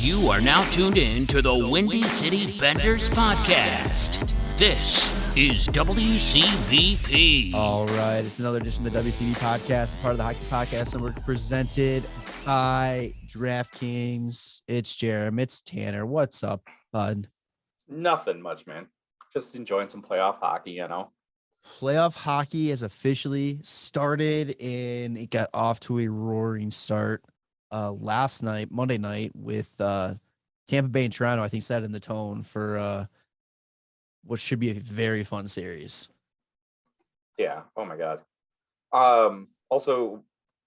You are now tuned in to the Windy City Benders podcast. This is WCBP. All right, it's another edition of the WCB podcast, part of the Hockey Podcast Network, presented by DraftKings. It's Jarom, it's Tanner. What's up, bud? Nothing much, man. Just enjoying some playoff hockey, you know. Playoff hockey has officially started, and it got off to a roaring start last night, Monday night, with Tampa Bay and Toronto. I think set in the tone for what should be a very fun series. Yeah. Oh my god. Also,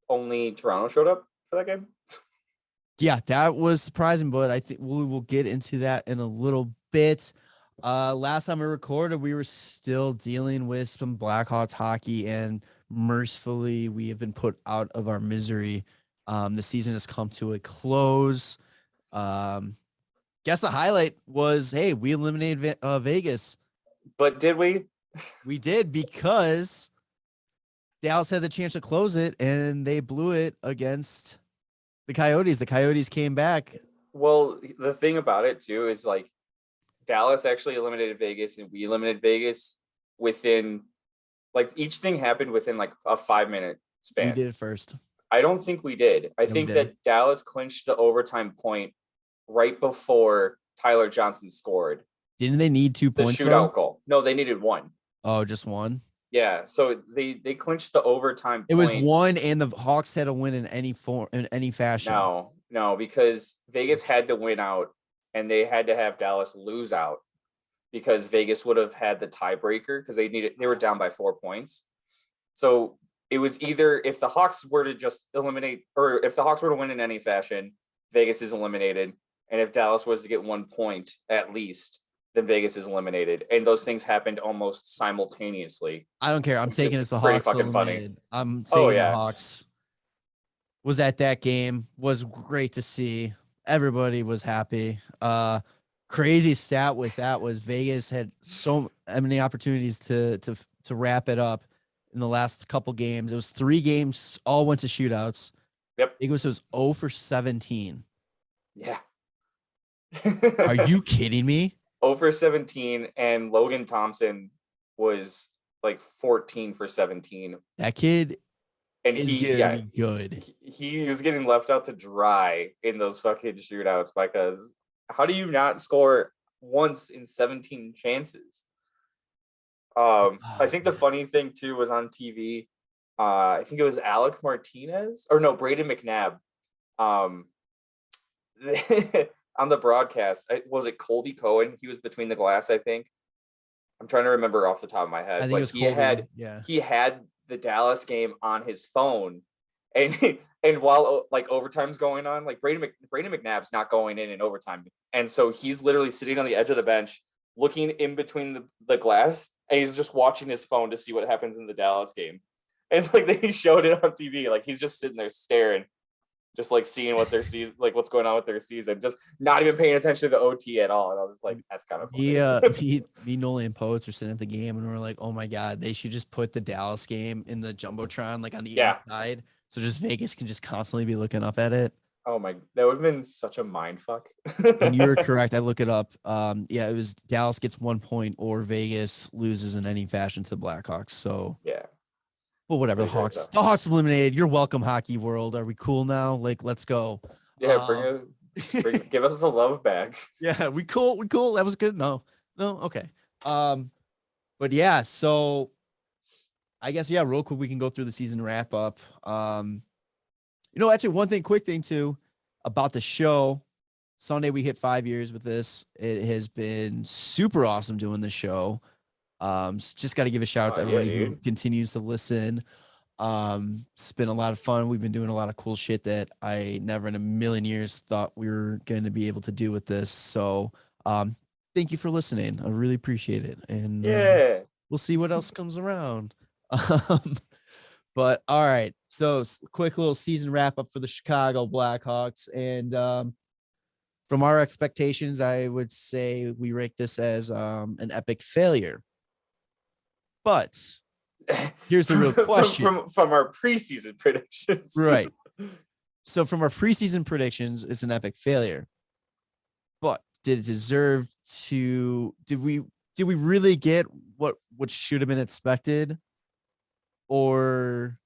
only Toronto showed up for that game. Yeah, that was surprising, but I think we will get into that in a little bit. Last time we recorded, we were still dealing with some Blackhawks hockey, and mercifully, we have been put out of our misery. The season has come to a close. Guess the highlight was, hey, we eliminated Vegas. But did we? We did, because Dallas had the chance to close it, and they blew it against the Coyotes. The Coyotes came back. Well, the thing about it, too, is like Dallas actually eliminated Vegas, and we eliminated Vegas within, like, each thing happened within, like, a 5-minute span. We did it first. I don't think we did. I think that Dallas clinched the overtime point right before Tyler Johnson scored. Didn't they need 2 points? The shootout goal. No, they needed one. Oh, just one? Yeah, so they clinched the overtime point. It was one, and the Hawks had to win in any form, in any fashion. No, because Vegas had to win out, and they had to have Dallas lose out, because Vegas would have had the tiebreaker, because they were down by 4 points. So it was either, if the Hawks were to just eliminate, or if the Hawks were to win in any fashion, Vegas is eliminated. And if Dallas was to get 1 point at least, then Vegas is eliminated. And those things happened almost simultaneously. I don't care. I'm taking it as the Hawks eliminated. I'm saying the Hawks was at that game, was great to see. Everybody was happy. Crazy stat with that was Vegas had so many opportunities to wrap it up in the last couple games. It was 3 games, all went to shootouts. Yep. Vegas was 0 for 17. Yeah. Are you kidding me? 0 for 17, and Logan Thompson was like 14 for 17. That kid and is good. He was getting left out to dry in those fucking shootouts, because how do you not score once in 17 chances? I think the funny thing too was on TV. I think it was Alec Martinez, or no, Braden McNabb. On the broadcast, was it Colby Cohen? He was between the glass, I think. I'm trying to remember off the top of my head. I think it was Colby. He had the Dallas game on his phone, and while like overtime's going on, like Braden McNabb's not going in overtime, and so he's literally sitting on the edge of the bench, looking in between the glass, and he's just watching his phone to see what happens in the Dallas game. And like they showed it on TV, like he's just sitting there staring, just like seeing what their season, like what's going on with their season, just not even paying attention to the OT at all. And I was just like, that's kind of funny. Me, Nolan, and Poets are sitting at the game, and we're like, oh my god, they should just put the Dallas game in the jumbotron, like on the inside, so just Vegas can just constantly be looking up at it. Oh my, that would have been such a mind fuck. And you're correct. I look it up. Yeah, it was Dallas gets 1 point or Vegas loses in any fashion to the Blackhawks. So yeah. Well, whatever. The Hawks eliminated. You're welcome, hockey world. Are we cool now? Like, let's go. Yeah, give us the love back. Yeah, we cool. That was good. No, okay. But yeah, so I guess real quick we can go through the season wrap up. Actually, quick thing too about the show. Sunday we hit 5 years with this. It has been super awesome doing the show. Just got to give a shout out to everybody who continues to listen. It's been a lot of fun. We've been doing a lot of cool shit that I never in a million years thought we were going to be able to do with this. So, thank you for listening. I really appreciate it. And we'll see what else comes around. But all right. So quick little season wrap up for the Chicago Blackhawks. And, from our expectations, I would say we rate this as, an epic failure. But here's the real question. From our preseason predictions. Right. So from our preseason predictions, it's an epic failure. did it deserve to? Did we really get what should have been expected, or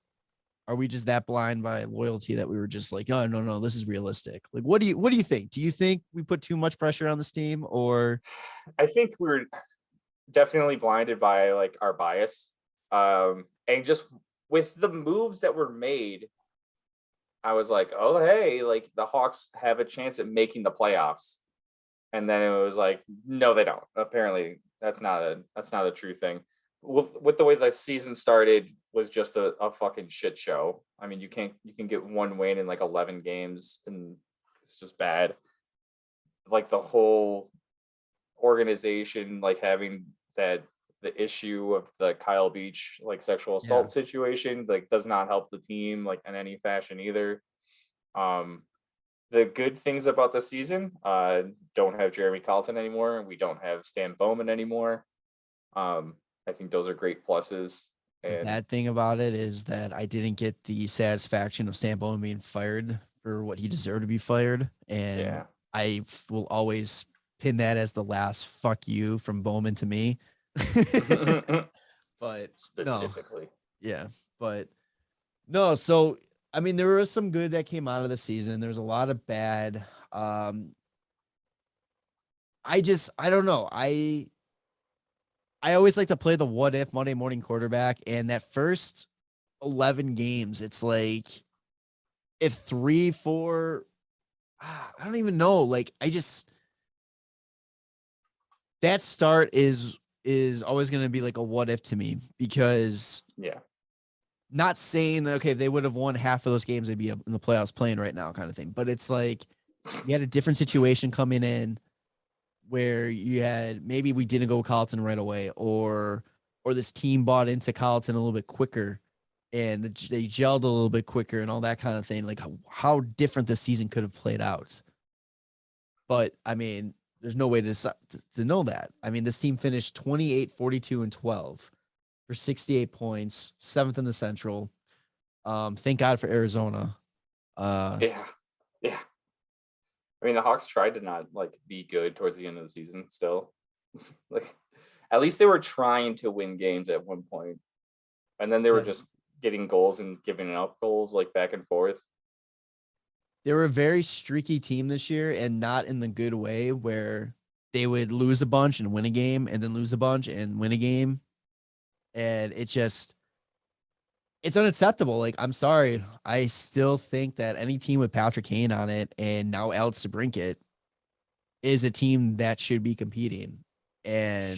are we just that blind by loyalty that we were just like, oh no, this is realistic? Like, what do you think? Do you think we put too much pressure on this team, or? I think we're definitely blinded by like our bias, and just with the moves that were made, I was like, oh hey, like the Hawks have a chance at making the playoffs, and then it was like, no, they don't. Apparently, that's not a true thing. With the way the season started was just a fucking shit show. I mean, you can get one win in like 11 games, and it's just bad. Like the whole organization, like having the issue of the Kyle Beach like sexual assault situation, like does not help the team like in any fashion either. The good things about the season, don't have Jeremy Colleton anymore, and we don't have Stan Bowman anymore. I think those are great pluses. And the bad thing about it is that I didn't get the satisfaction of Stan Bowman being fired for what he deserved to be fired, and I will always pin that as the last fuck you from Bowman to me. But specifically, but no. So I mean, there was some good that came out of the season. There's a lot of bad. I don't know. I always like to play the what if Monday morning quarterback, and that first 11 games, it's like if 3, 4, I don't even know. Like that start is always going to be like a what if to me, because not saying that, okay, if they would have won half of those games, they'd be in the playoffs playing right now kind of thing. But it's like you had a different situation coming in where you had, maybe we didn't go Colleton right away, or this team bought into Colleton a little bit quicker and they gelled a little bit quicker and all that kind of thing. Like how different the season could have played out. But I mean, there's no way to know that. I mean, this team finished 28, 42, and 12 for 68 points, 7th in the Central. Thank God for Arizona. Yeah. I mean, the Hawks tried to not like be good towards the end of the season still. Like at least they were trying to win games at one point. And then they were just getting goals and giving up goals like back and forth. They were a very streaky team this year, and not in the good way where they would lose a bunch and win a game and then lose a bunch and win a game. And it's unacceptable. Like, I'm sorry. I still think that any team with Patrick Kane on it and now Alex DeBrincat is a team that should be competing. And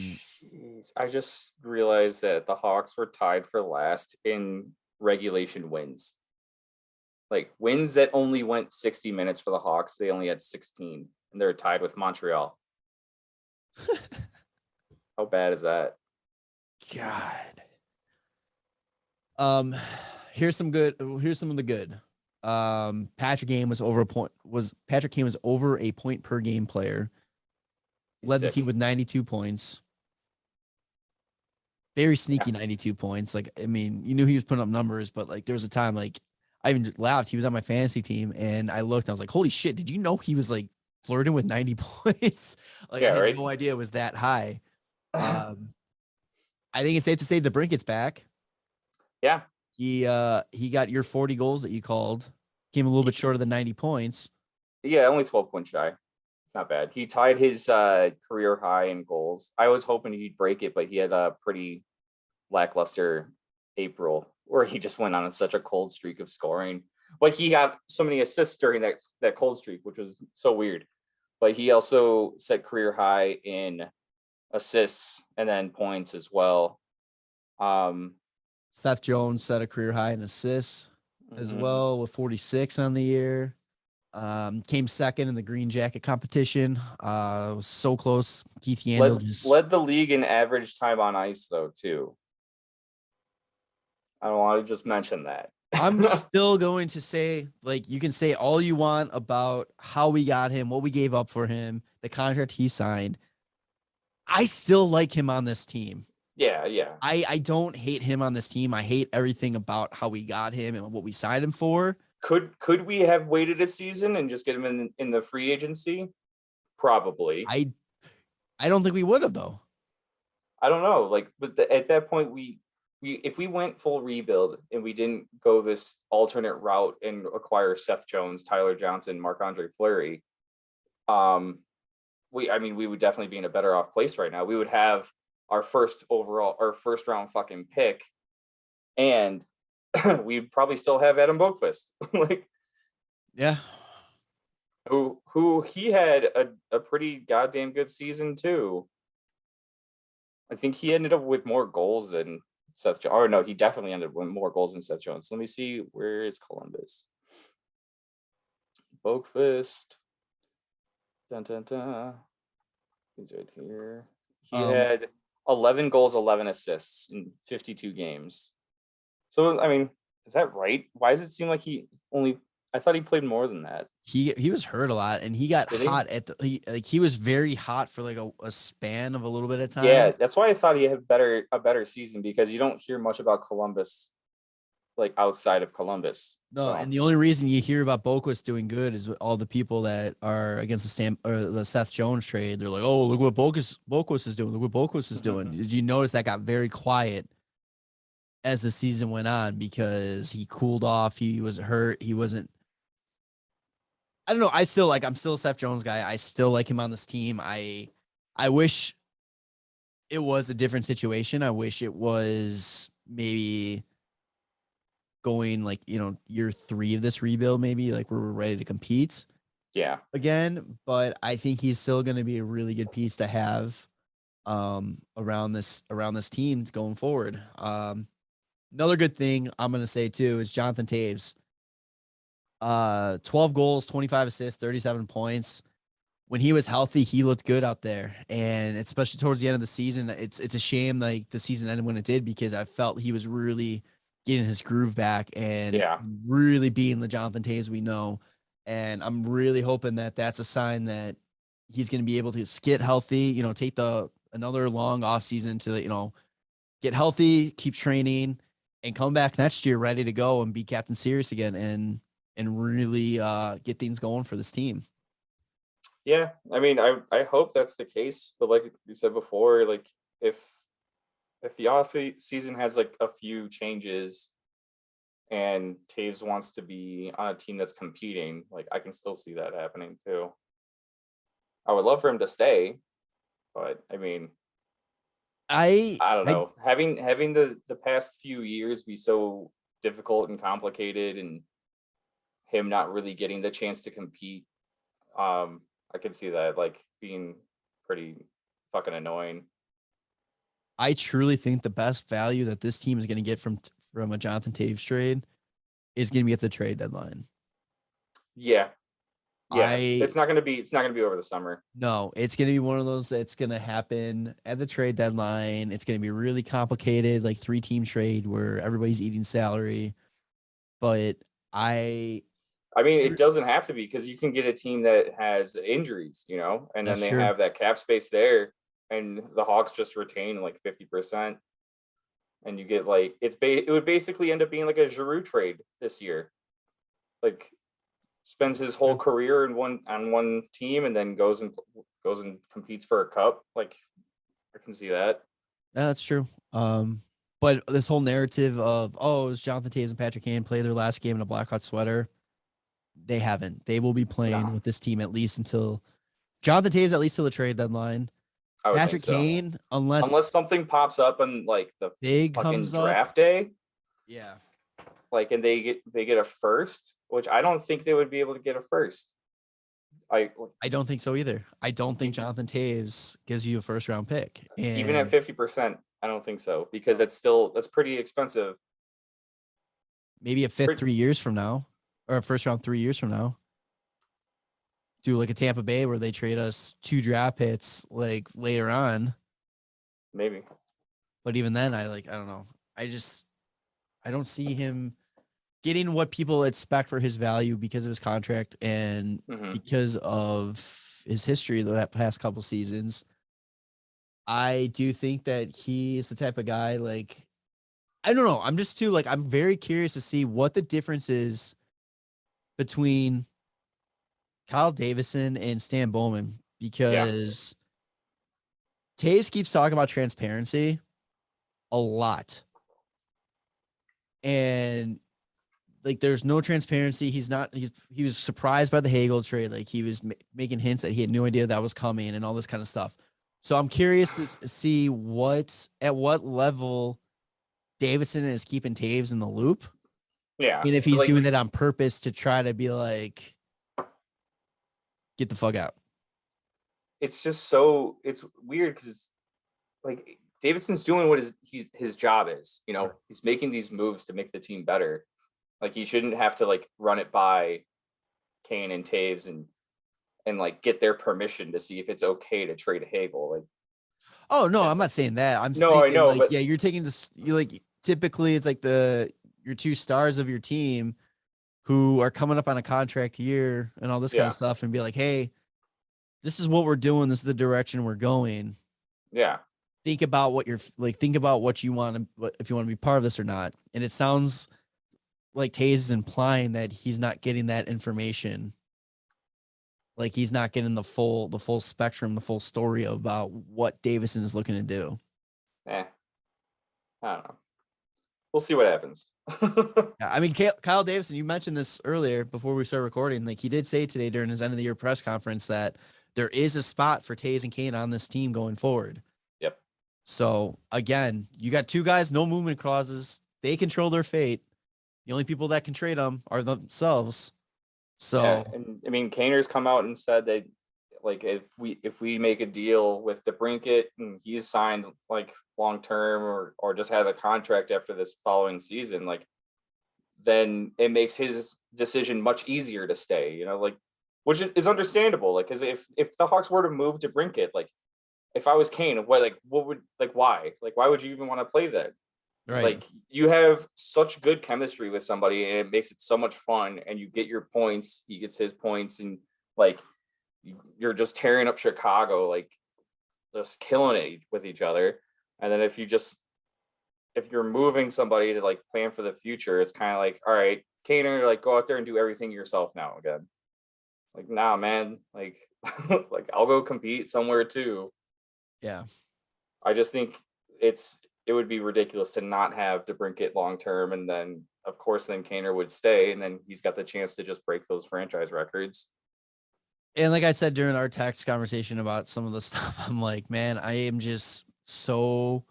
I just realized that the Hawks were tied for last in regulation wins. Like wins that only went 60 minutes for the Hawks, they only had 16, and they're tied with Montreal. How bad is that? God. Here's some of the good. Patrick Kane was over a point per game player. Led the team with 92 points. Very sneaky 92 points. Like, I mean, you knew he was putting up numbers, but like there was a time like I even laughed. He was on my fantasy team, and I looked. I was like, "Holy shit! Did you know he was like flirting with 90 points?" Like, I had no idea it was that high. I think it's safe to say DeBrincat's back. Yeah, he got your 40 goals that you called. Came a little bit short of the 90 points. Yeah, only 12 points shy. It's not bad. He tied his career high in goals. I was hoping he'd break it, but he had a pretty lackluster April, where he just went on such a cold streak of scoring. But he got so many assists during that cold streak, which was so weird. But he also set career high in assists and then points as well. Seth Jones set a career high in assists as well with 46 on the year. Came second in the Green Jacket competition. Was so close. Keith Yandel led the league in average time on ice, though, too. I don't want to just mention that. I'm still going to say, like, you can say all you want about how we got him, what we gave up for him, the contract he signed. I still like him on this team. Yeah. I don't hate him on this team. I hate everything about how we got him and what we signed him for. Could we have waited a season and just get him in the free agency? Probably. I don't think we would have though. I don't know. Like, but at that point, we if we went full rebuild and we didn't go this alternate route and acquire Seth Jones, Tyler Johnson, Marc-Andre Fleury, we would definitely be in a better off place right now. We would have our first round fucking pick, and we'd probably still have Adam Boqvist. Like, yeah, who he had a pretty goddamn good season too. I think he ended up with more goals than Seth Jones. Or no, he definitely ended up with more goals than Seth Jones. Let me see, where is Columbus? Boqvist. Dun, dun, dun. He's right here. He had 11 goals, 11 assists in 52 games. So, I mean, is that right? Why does it seem like I thought he played more than that. He was hurt a lot, and he got hot he was very hot for like a span of a little bit of time. Yeah, that's why I thought he had a better season, because you don't hear much about Columbus, like outside of Columbus. No, and the only reason you hear about Boqvist doing good is all the people that are against the Seth Jones trade. They're like, "Oh, look what Boqvist is doing. Look what Boqvist is doing." Did you notice that got very quiet as the season went on because he cooled off? He was hurt. He wasn't. I don't know. I'm still a Seth Jones guy. I still like him on this team. I wish it was a different situation. I wish it was maybe going like, year 3 of this rebuild, maybe like we're ready to compete. Yeah. Again, but I think he's still going to be a really good piece to have around this team going forward. Another good thing I'm going to say too is Jonathan Toews. 12 goals, 25 assists, 37 points. When he was healthy, he looked good out there. And especially towards the end of the season, it's a shame like the season ended when it did, because I felt he was really getting his groove back and really being the Jonathan Toews we know. And I'm really hoping that that's a sign that he's going to be able to get healthy, take another long off season to, get healthy, keep training, and come back next year ready to go and be Captain Serious again and really get things going for this team. Yeah, I mean, I hope that's the case. But like you said before, like if the off season has like a few changes and Toews wants to be on a team that's competing, like I can still see that happening too. I would love for him to stay, but I mean, I don't know. Having the past few years be so difficult and complicated, and him not really getting the chance to compete, I can see that like being pretty fucking annoying. I truly think the best value that this team is going to get from a Jonathan Toews trade is going to be at the trade deadline. Yeah. It's not going to be over the summer. No, it's going to be one of those that's going to happen at the trade deadline. It's going to be really complicated, like 3-team trade where everybody's eating salary. But I mean, it doesn't have to be, because you can get a team that has injuries, and then they have that cap space there, and the Hawks just retain like 50%, and you get like it would basically end up being like a Giroux trade this year, like spends his whole career on one team and then goes and competes for a cup. Like I can see that. Yeah, that's true. But this whole narrative of it's Jonathan Toews and Patrick Kane play their last game in a Blackhawks sweater. They haven't. They will be playing with this team at least until Jonathan Toews, at least till the trade deadline. Patrick Kane, unless something pops up on like the big fucking draft day. Yeah. Like, and they get a first, which I don't think they would be able to get a first. I don't think so either. I don't think Jonathan Toews gives you a first round pick. And even at 50%, I don't think so, because that's pretty expensive. Maybe a fifth 3 years from now, or a first round 3 years from now. Do like a Tampa Bay where they trade us 2 draft picks like later on. Maybe. But even then, I don't know. I don't see him getting what people expect for his value because of his contract and because of his history that past couple seasons. I do think that he is the type of guy, like, I don't know. I'm just too, like, I'm very curious to see what the difference is between Kyle Davison and Stan Bowman because Taves keeps talking about transparency a lot. And like, there's no transparency. He was surprised by the Hagel trade. Like, he was making hints that he had no idea that was coming and all this kind of stuff. So I'm curious to see at what level Davidson is keeping Taves in the loop. Yeah. And if he's doing that on purpose to try to be like, get the fuck out. It's just it's weird because it's like Davidson's doing what his job is. You know, he's making these moves to make the team better. Like, he shouldn't have to like run it by Kane and Taves and like get their permission to see if it's okay to trade Hagel. Like, oh no, I'm not saying that. I'm no, thinking, I know, like, but yeah, you're taking this. You like, typically it's like your two stars of your team who are coming up on a contract year and all this kind of stuff, and be like, hey, this is what we're doing. This is the direction we're going. Yeah. Think about what think about what you want to, if you want to be part of this or not. And it sounds like Taves is implying that he's not getting that information. Like, he's not getting the full spectrum, the full story about what Davison is looking to do. I don't know. We'll see what happens. Yeah, I mean, Kyle Davison, you mentioned this earlier before we started recording. Like, he did say today during his end of the year press conference that there is a spot for Taves and Kane on this team going forward. Yep. So again, you got two guys, no movement clauses. They control their fate. The only people that can trade them are themselves. So, yeah, and I mean, Kaner's come out and said that, like, if we make a deal with DeBrincat and he's signed like long term or just has a contract after this following season, like, then it makes his decision much easier to stay. You know, like, which is understandable. Like, because if the Hawks were to move DeBrincat, like, if I was Kane, why would you even want to play that? right. Like, you have such good chemistry with somebody and it makes it so much fun, and you get your points, he gets his points, and like, you're just tearing up Chicago, like, just killing it with each other. And then if you're moving somebody to like plan for the future, it's kind of like, all right, Kaner, like, go out there and do everything yourself now again. Like, nah, man, like, like, I'll go compete somewhere too. Yeah. I just think it would be ridiculous to not have DeBrincat long term, and then of course then Kaner would stay, and then he's got the chance to just break those franchise records. And like I said during our text conversation about some of the stuff, I'm like, man, I am just so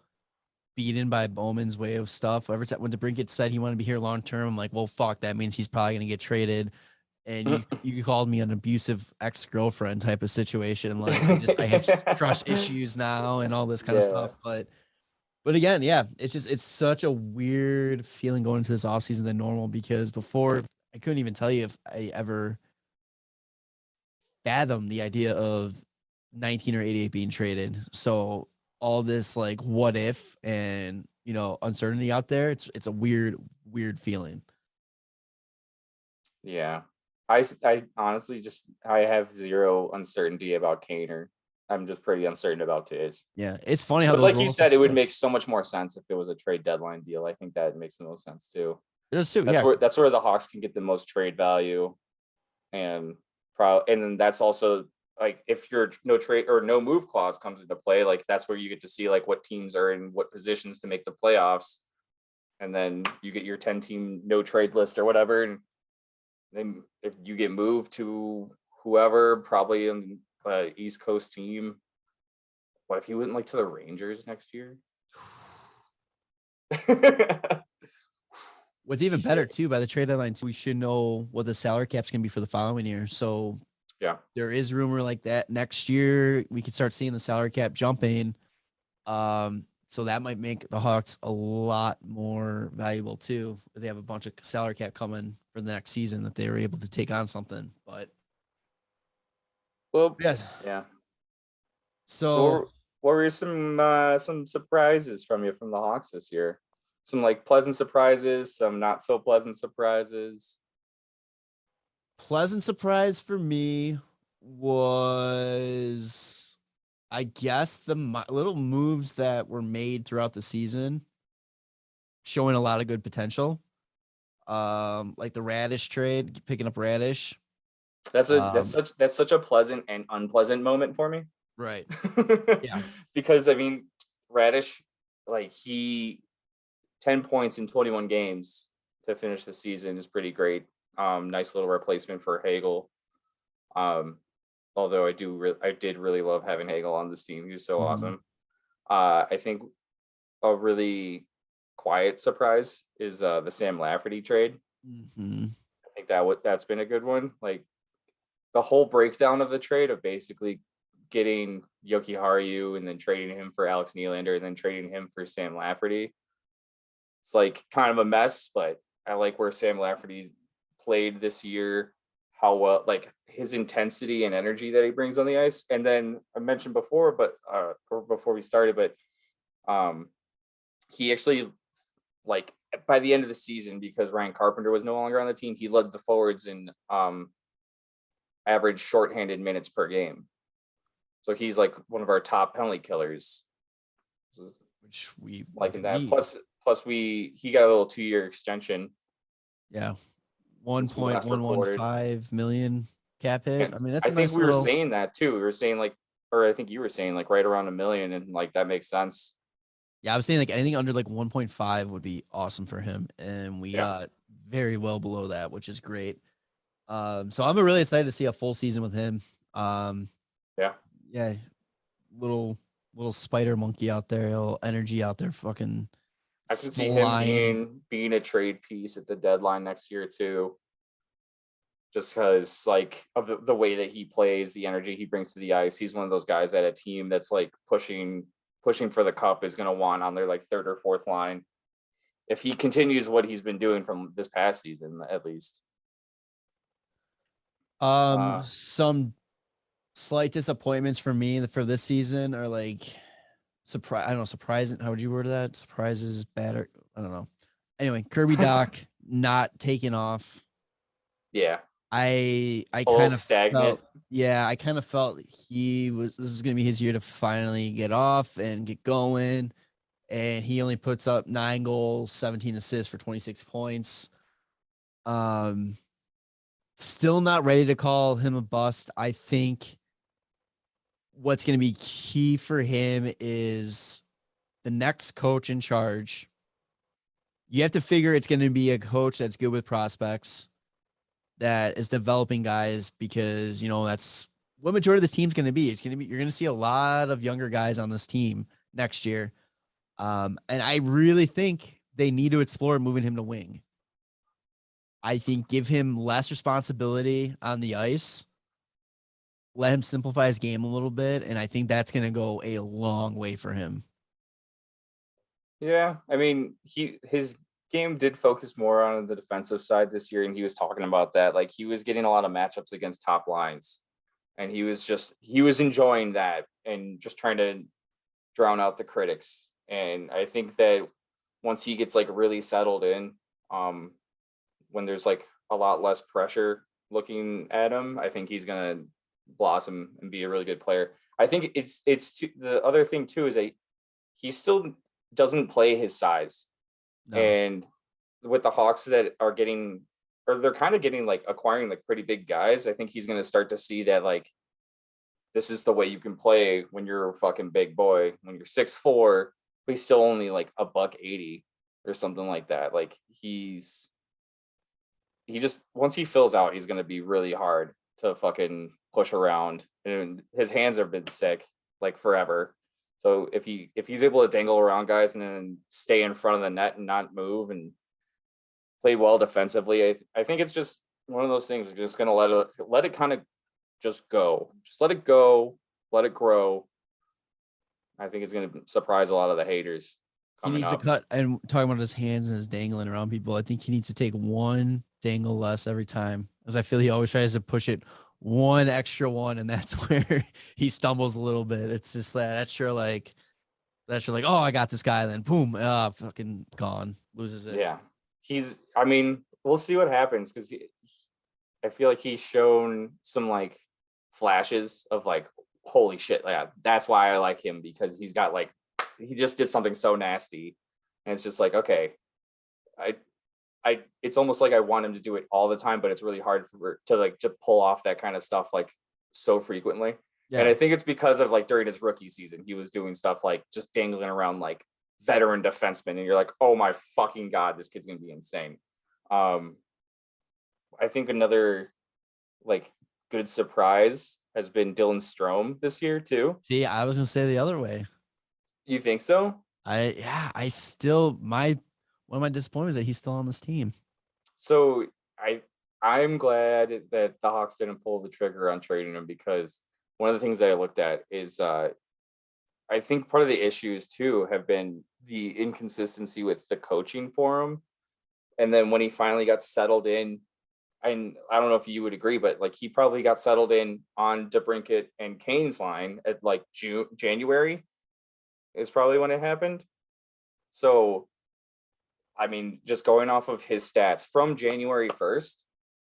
beaten by Bowman's way of stuff. Every time when DeBrincat said he wanted to be here long term, I'm like, well, fuck, that means he's probably gonna get traded. And you called me an abusive ex-girlfriend type of situation. Like, I have trust issues now and all this kind of stuff. But again, yeah, it's such a weird feeling going into this offseason than normal, because before I couldn't even tell you if I ever fathomed the idea of 19 or 88 being traded. So all this like what if and uncertainty out there, it's a weird feeling. Yeah. I honestly I have zero uncertainty about Kaner. I'm just pretty uncertain about Taves. Yeah, it's funny how, like you said, it would make so much more sense if it was a trade deadline deal. I think that makes the most sense too. It does too. That's where the Hawks can get the most trade value, and then that's also like, if your no trade or no move clause comes into play, like, that's where you get to see like what teams are in what positions to make the playoffs, and then you get your 10-team no trade list or whatever, and then if you get moved to whoever, probably in East Coast team. What if you went like to the Rangers next year? What's even better too, by the trade deadline too, we should know what the salary cap's gonna be for the following year. So yeah, there is rumor like that next year we could start seeing the salary cap jumping. So that might make the Hawks a lot more valuable too. If they have a bunch of salary cap coming for the next season, that they were able to take on something. But yes, yeah. So what were some surprises from the Hawks this year? Some like pleasant surprises, some not so pleasant surprises. Pleasant surprise for me was, I guess, the little moves that were made throughout the season, showing a lot of good potential. Like the Radish trade, picking up Radish. That's such a pleasant and unpleasant moment for me. Right. Yeah. Because I mean, Radish, like 10 points in 21 games to finish the season is pretty great. Nice little replacement for Hagel. Although I did really love having Hagel on this team. He was so awesome. I think a really quiet surprise is the Sam Lafferty trade. I think that's been a good one. Like the whole breakdown of the trade of basically getting Yoki Haru and then trading him for Alex Nylander and then trading him for Sam Lafferty. It's like kind of a mess, but I like where Sam Lafferty played this year, how well, like his intensity and energy that he brings on the ice. And then I mentioned before, or before we started, but he actually, like by the end of the season, because Ryan Carpenter was no longer on the team, he led the forwards in average shorthanded minutes per game. So he's like one of our top penalty killers, which we like in that. Plus he got a little 2-year extension. Yeah, 1.115 million cap hit. I mean, that's. I think we were saying that too. We were saying like, or I think you were saying like right around $1 million, and like that makes sense. Yeah, I was saying like anything under like 1.5 would be awesome for him, and we got very well below that, which is great. So I'm really excited to see a full season with him. Yeah, little spider monkey out there, little energy out there, fucking. I can see him being a trade piece at the deadline next year too. Just because like of the way that he plays, the energy he brings to the ice, he's one of those guys that a team that's like pushing for the cup is going to want on their like third or fourth line. If he continues what he's been doing from this past season, at least. Some slight disappointments for me for this season are like surprising. How would you word that? Surprises, bad, or I don't know. Anyway, Kirby Dach not taking off. Yeah. I kind of felt, I kind of felt this is going to be his year to finally get off and get going. And he only puts up 9 goals, 17 assists for 26 points. Still not ready to call him a bust. I think what's going to be key for him is the next coach in charge. You have to figure it's going to be a coach that's good with prospects, that is developing guys, because, you know, that's what majority of this team's going to be. You're going to see a lot of younger guys on this team next year. And I really think they need to explore moving him to wing. I think give him less responsibility on the ice, let him simplify his game a little bit, and I think that's going to go a long way for him. Yeah, I mean, his game did focus more on the defensive side this year, and he was talking about that. Like he was getting a lot of matchups against top lines, and he was enjoying that and just trying to drown out the critics. And I think that once he gets like really settled in, when there's like a lot less pressure looking at him, I think he's gonna blossom and be a really good player. I think the other thing too is that he still doesn't play his size. No. And with the Hawks that are getting, or they're kind of getting like acquiring like pretty big guys, I think he's going to start to see that like this is the way you can play when you're a fucking big boy. When you're 6'4", but he's still only like $180 or something like that. Like he just, once he fills out, he's going to be really hard to fucking push around, and his hands have been sick like forever. So if he's able to dangle around guys and then stay in front of the net and not move and play well defensively, I think it's just one of those things. You're just gonna let it kind of just go. Just let it go. Let it grow. I think it's gonna surprise a lot of the haters. He needs to cut, and talking about his hands and his dangling around people, I think he needs to take one dangle less every time, as I feel he always tries to push it one extra one, and that's where he stumbles a little bit. It's just that extra like, oh, I got this guy, then boom, fucking gone, loses it. Yeah, I mean, we'll see what happens, because I feel like he's shown some like flashes of like, holy shit, yeah, that's why I like him, because he's got like, he just did something so nasty, and it's just like, okay, it's almost like I want him to do it all the time, but it's really hard to pull off that kind of stuff like so frequently. Yeah. And I think it's because of like during his rookie season, he was doing stuff like just dangling around like veteran defensemen, and you're like, oh my fucking God, this kid's gonna be insane. I think another like good surprise has been Dylan Strome this year too. See, I was gonna say the other way. You think so? I still one of my disappointments that he's still on this team. So I'm glad that the Hawks didn't pull the trigger on trading him, because one of the things that I looked at is I think part of the issues too have been the inconsistency with the coaching for him. And then when he finally got settled in, and I don't know if you would agree, but like he probably got settled in on DeBrincat and Kane's line at like January is probably when it happened. So, I mean, just going off of his stats from January 1st,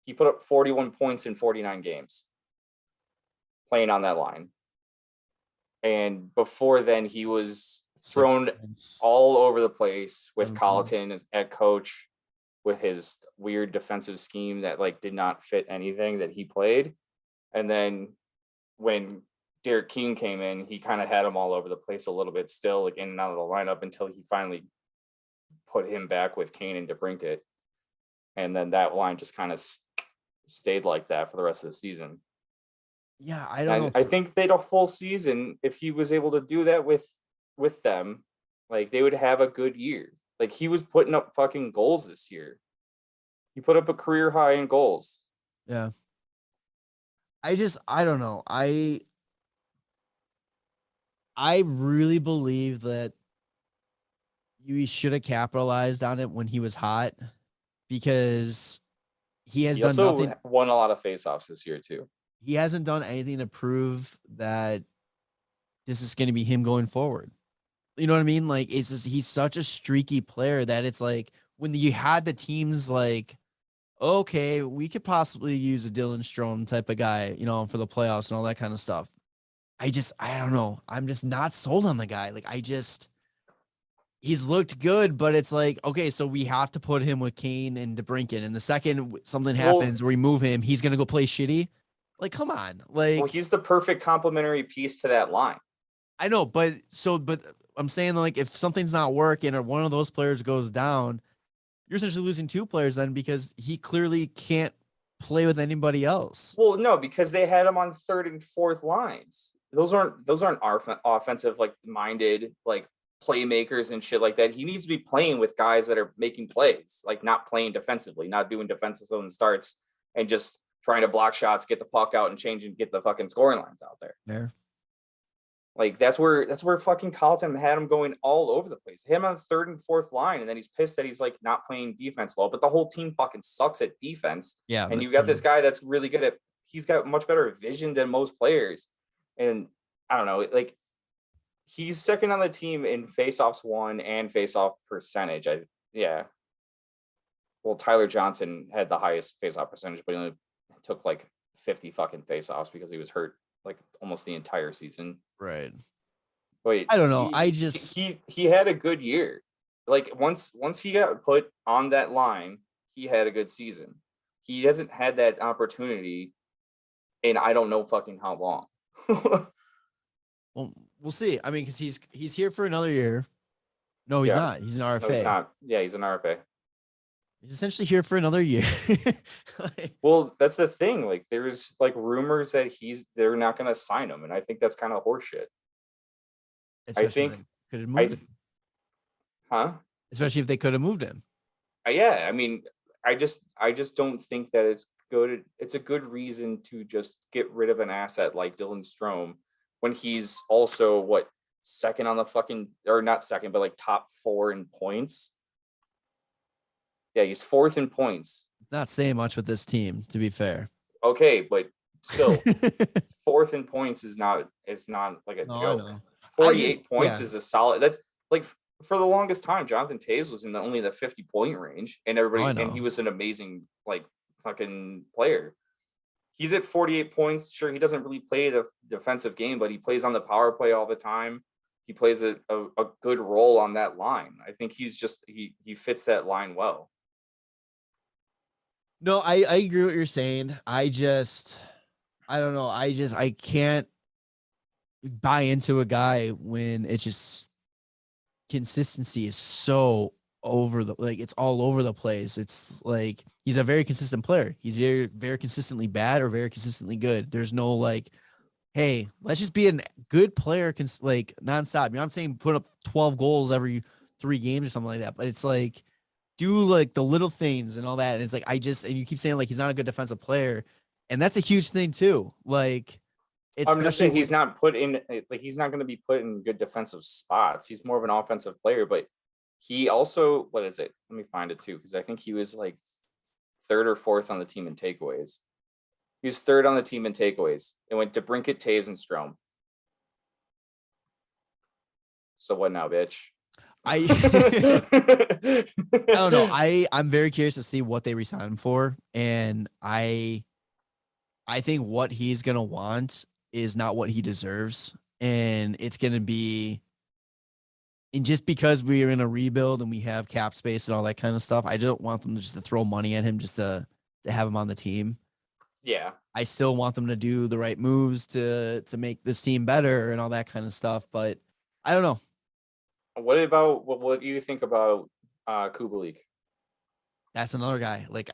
he put up 41 points in 49 games playing on that line. And before then, he was thrown all over the place with Colleton as head coach, with his weird defensive scheme that like did not fit anything that he played. And then when Derek King came in, he kind of had him all over the place a little bit still, like in and out of the lineup, until he finally put him back with Kane and DeBrincat. And then that line just kind of stayed like that for the rest of the season. Yeah, I don't know. I think they'd a full season if he was able to do that with them. Like they would have a good year. Like he was putting up fucking goals this year. He put up a career high in goals. Yeah. I don't know. I really believe that you should have capitalized on it when he was hot, because he has done nothing. Won a lot of faceoffs this year too. He hasn't done anything to prove that this is going to be him going forward. You know what I mean? Like, it's just, he's such a streaky player that it's like when you had the teams like, okay, we could possibly use a Dylan Strome type of guy, you know, for the playoffs and all that kind of stuff. I don't know. I'm just not sold on the guy. Like, he's looked good, but it's like, okay, so we have to put him with Kane and DeBrincat. And the second something happens, we move him, he's going to go play shitty. Like, come on. Like, well, he's the perfect complementary piece to that line. I know, but I'm saying, like, if something's not working or one of those players goes down, you're essentially losing two players then, because he clearly can't play with anybody else. Well, no, because they had him on third and fourth lines. Those aren't offensive, like, minded, like, playmakers and shit like that. He needs to be playing with guys that are making plays, like not playing defensively, not doing defensive zone starts and just trying to block shots, get the puck out and change and get the fucking scoring lines out there. Yeah. Like that's where fucking Colleton had him going all over the place. Him on third and fourth line, and then he's pissed that he's like not playing defense well, but the whole team fucking sucks at defense. Yeah. And you got this guy that's really good at, he's got much better vision than most players. And I don't know, like he's second on the team in faceoffs won and faceoff percentage. Well, Tyler Johnson had the highest faceoff percentage, but he only took like 50 fucking faceoffs because he was hurt like almost the entire season. Right. Wait, I don't know. He had a good year. Like once he got put on that line, he had a good season. He hasn't had that opportunity in I don't know fucking how long. Well, we'll see. I mean, because he's here for another year. No, he's not. He's an RFA. No, he's not. Yeah, he's an RFA. He's essentially here for another year. Well, that's the thing. Like, there's like rumors that they're not going to sign him, and I think that's kind of horseshit. Especially if they could have moved him. Yeah, I mean, I just don't think that it's good. It's a good reason to just get rid of an asset like Dylan Strome when he's also second on the fucking, or not second, but like top 4 in points. Yeah, he's 4th in points. It's not saying much with this team, to be fair. Okay, but still, 4th in points is not like a joke. 48 points is a solid. That's like for the longest time, Jonathan Toews was in only the 50-point range, and and he was an amazing like fucking player. He's at 48 points. Sure, he doesn't really play the defensive game, but he plays on the power play all the time. He plays a good role on that line. I think he's just he fits that line well. No, I agree with what you're saying. I don't know. I can't buy into a guy when it's just consistency is so it's all over the place. It's like he's a very consistent player. He's very, very consistently bad or very consistently good. There's no like, hey, let's just be a good player, like nonstop. You know, I'm saying put up 12 goals every 3 games or something like that, but it's like do like the little things and all that. And it's like and you keep saying like he's not a good defensive player, and that's a huge thing too. Like, I'm just especially saying he's not put in like he's not going to be put in good defensive spots. He's more of an offensive player, but he also what is it? Let me find it too because I think he was like third or fourth on the team in takeaways. He was third on the team in takeaways. It went to Brinkett, Taves, and Strome. So what now, bitch? I I don't know. I'm very curious to see what they resign him for, and I think what he's gonna want is not what he deserves, and it's gonna be. And just because we are in a rebuild and we have cap space and all that kind of stuff, I don't want them to throw money at him just to have him on the team. Yeah. I still want them to do the right moves to make this team better and all that kind of stuff. But I don't know. What do you think about Kubalik? That's another guy. Like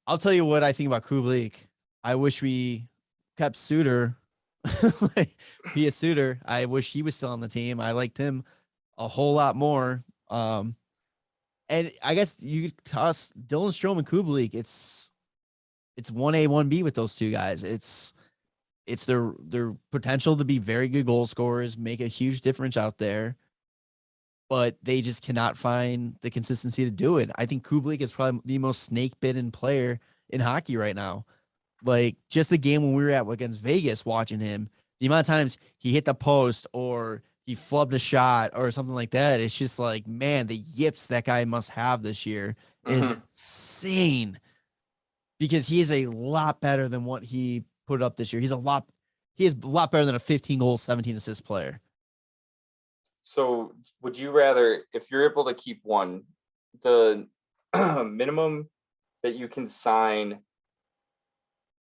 I'll tell you what I think about Kubalik. I wish we kept Suter. Be a Suter. I wish he was still on the team. I liked him a whole lot more. And I guess you could toss Dylan Strome and Kubalik. It's 1A, 1B with those two guys. It's their potential to be very good goal scorers, make a huge difference out there, but they just cannot find the consistency to do it. I think Kubalik is probably the most snake bitten player in hockey right now. Like just the game when we were at against Vegas watching him, the amount of times he hit the post or he flubbed a shot or something like that, it's just like, man, the yips that guy must have this year is insane because he is a lot better than what he put up this year. He is a lot better than a 15 goal, 17 assist player. So would you rather, if you're able to keep one, the minimum that you can sign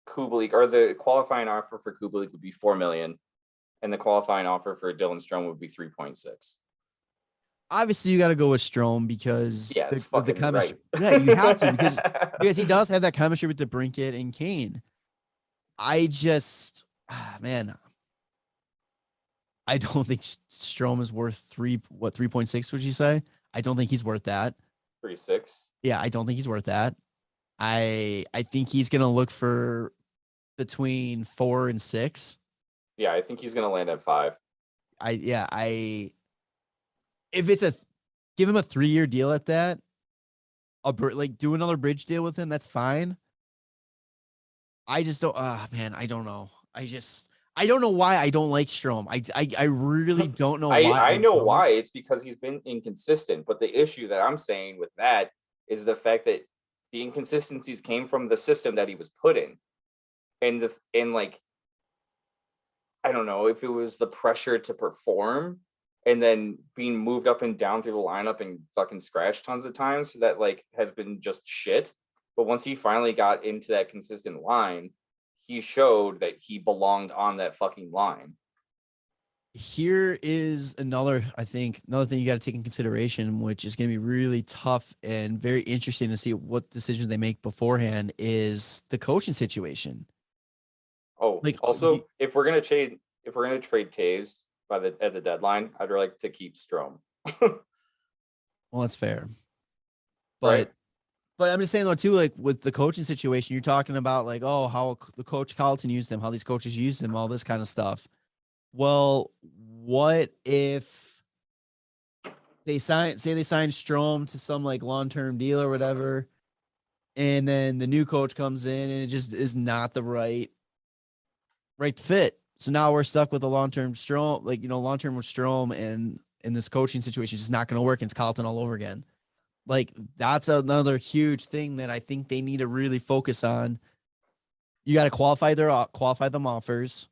Kubalik or the qualifying offer for Kubalik would be $4 million, and the qualifying offer for Dylan Strome would be 3.6. Obviously, you got to go with Strome because Yeah, it's the fucking chemistry. right. Yeah, you have to because he does have that chemistry with the Brinkett and Kane. I just, man, I don't think Strome is worth 3.6 would you say? I don't think he's worth that. 3.6. Yeah, I don't think he's worth that. I think he's gonna look for between 4 and 6. Yeah, I think he's gonna land at 5. If it's give him a 3-year deal at that, like do another bridge deal with him, that's fine. I just don't man, I don't know. I don't know why I don't like Strome. I really don't know why. I know why. It's because he's been inconsistent. But the issue that I'm saying with that is the fact that the inconsistencies came from the system that he was put in. And like I don't know if it was the pressure to perform and then being moved up and down through the lineup and fucking scratched tons of times that like has been just shit. But once he finally got into that consistent line, he showed that he belonged on that fucking line. Here is another thing you got to take in consideration, which is going to be really tough and very interesting to see what decisions they make beforehand, is the coaching situation. Oh, like also, if we're gonna trade Taves at the deadline, I'd like to keep Strome. Well, that's fair, but I'm just saying though too, like with the coaching situation, you're talking about like, oh, how the coach Carlton used them, how these coaches used them, all this kind of stuff. Well, what if they sign Strome to some like long-term deal or whatever, and then the new coach comes in and it just is not the right fit. So now we're stuck with a long-term Strome, long-term with Strome, and in this coaching situation, it's just not going to work. And it's Carlton all over again. Like that's another huge thing that I think they need to really focus on. You got to qualify them offers.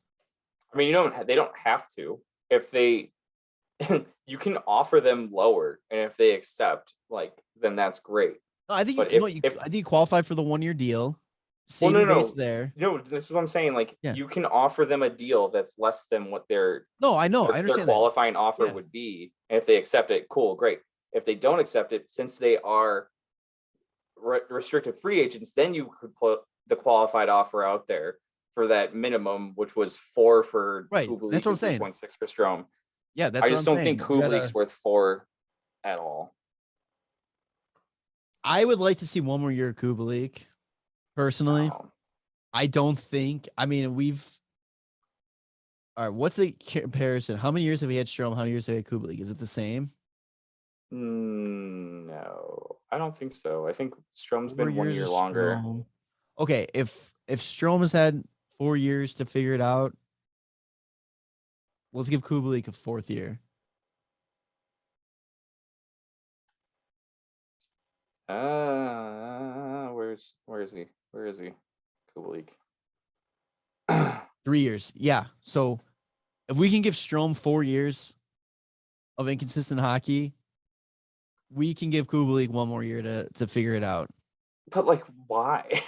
I mean, they don't have to. If they, you can offer them lower, and if they accept, like, then that's great. I think But you, no, if I think you qualify for the 1-year deal. well, Saving base no, there. no, this is what I'm saying. Like Yeah. you can offer them a deal that's less than what No, I know. I their understand that. qualifying offer Yeah. would be. And if they accept it, cool, great. If they don't accept it, since they are restricted free agents, then you could put the qualified offer out there for that minimum, which was 4 for Right. That's Kubalik what I'm and saying. 3.6 for Strome. Yeah, that's I what just I'm don't think saying. You Kubalik's worth 4 at all. I would like to see one more year of Kubalik, personally. I don't think. I mean, all right, what's the comparison? How many years have we had Strome? How many years have we had Kubalik? Is it the same? No, I don't think so. I think Strome's 4 been 1 years year of longer. Strome. Okay, if Strome has had 4 years to figure it out, let's give Kubalik a 4th year. Where is he? Where is he? Kubalik. 3 years. Yeah. So if we can give Strome 4 years of inconsistent hockey, we can give Kubalik 1 more year to figure it out. But like, why?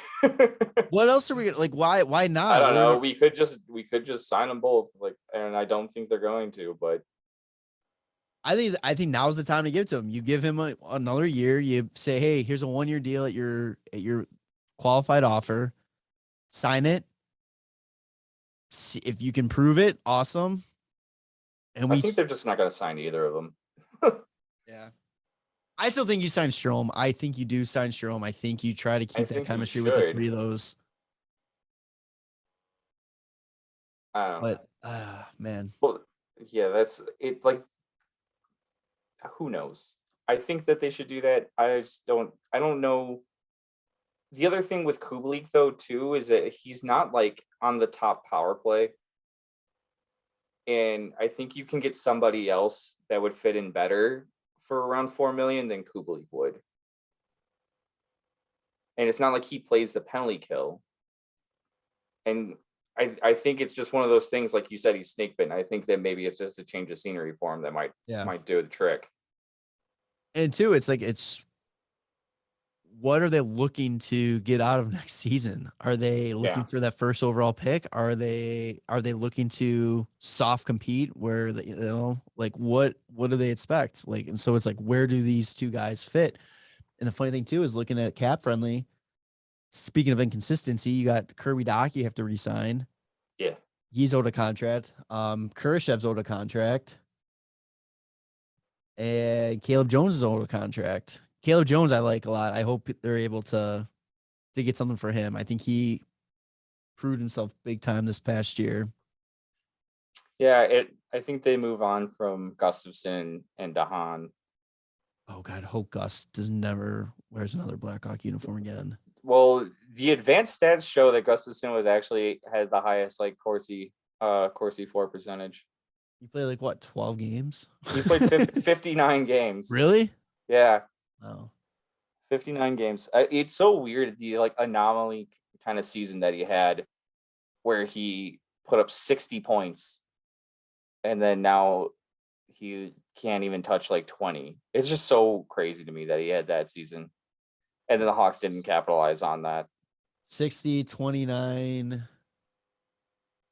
What else are we like? Why not? I don't know. We could just sign them both. Like, and I don't think they're going to. But I think now's the time to give it to him. You give him another year. You say, hey, here's a 1-year deal at your qualified offer. Sign it. See if you can prove it. Awesome. And I think they're just not going to sign either of them. Yeah. I still think you sign Strome. I think you do sign Strome. I think you try to keep that chemistry with the 3 of those. I don't know. But man. Well, yeah, that's it. Like, who knows? I think that they should do that. I don't know. The other thing with Kubalik though too is that he's not like on the top power play. And I think you can get somebody else that would fit in better for around 4 million than Kubalik would. And it's not like he plays the penalty kill. And I think it's just one of those things, like you said, he's snake bitten. I think that maybe it's just a change of scenery for him that might do the trick. And two, it's what are they looking to get out of next season? Are they looking for that first overall pick? Are they looking to soft compete where like what do they expect? Like, and so it's like, where do these two guys fit? And the funny thing too is looking at cap friendly. Speaking of inconsistency, you got Kirby Dach you have to resign. Yeah. He's owed a contract. Kurashev's owed a contract. And Caleb Jones is owed a contract. Caleb Jones I like a lot. I hope they're able to get something for him. I think he proved himself big time this past year. Yeah, I think they move on from Gustafson and Dahan. Oh God, hope Gus never wears another Blackhawk uniform again. Well, the advanced stats show that Gustafson had the highest like Corsi 4 percentage. He played like what, 12 games? He played 59 games. Really? Yeah. Oh. 59 games. It's so weird, the like anomaly kind of season that he had where he put up 60 points and then now he can't even touch like 20. It's just so crazy to me that he had that season. And then the Hawks didn't capitalize on that. 60, 29,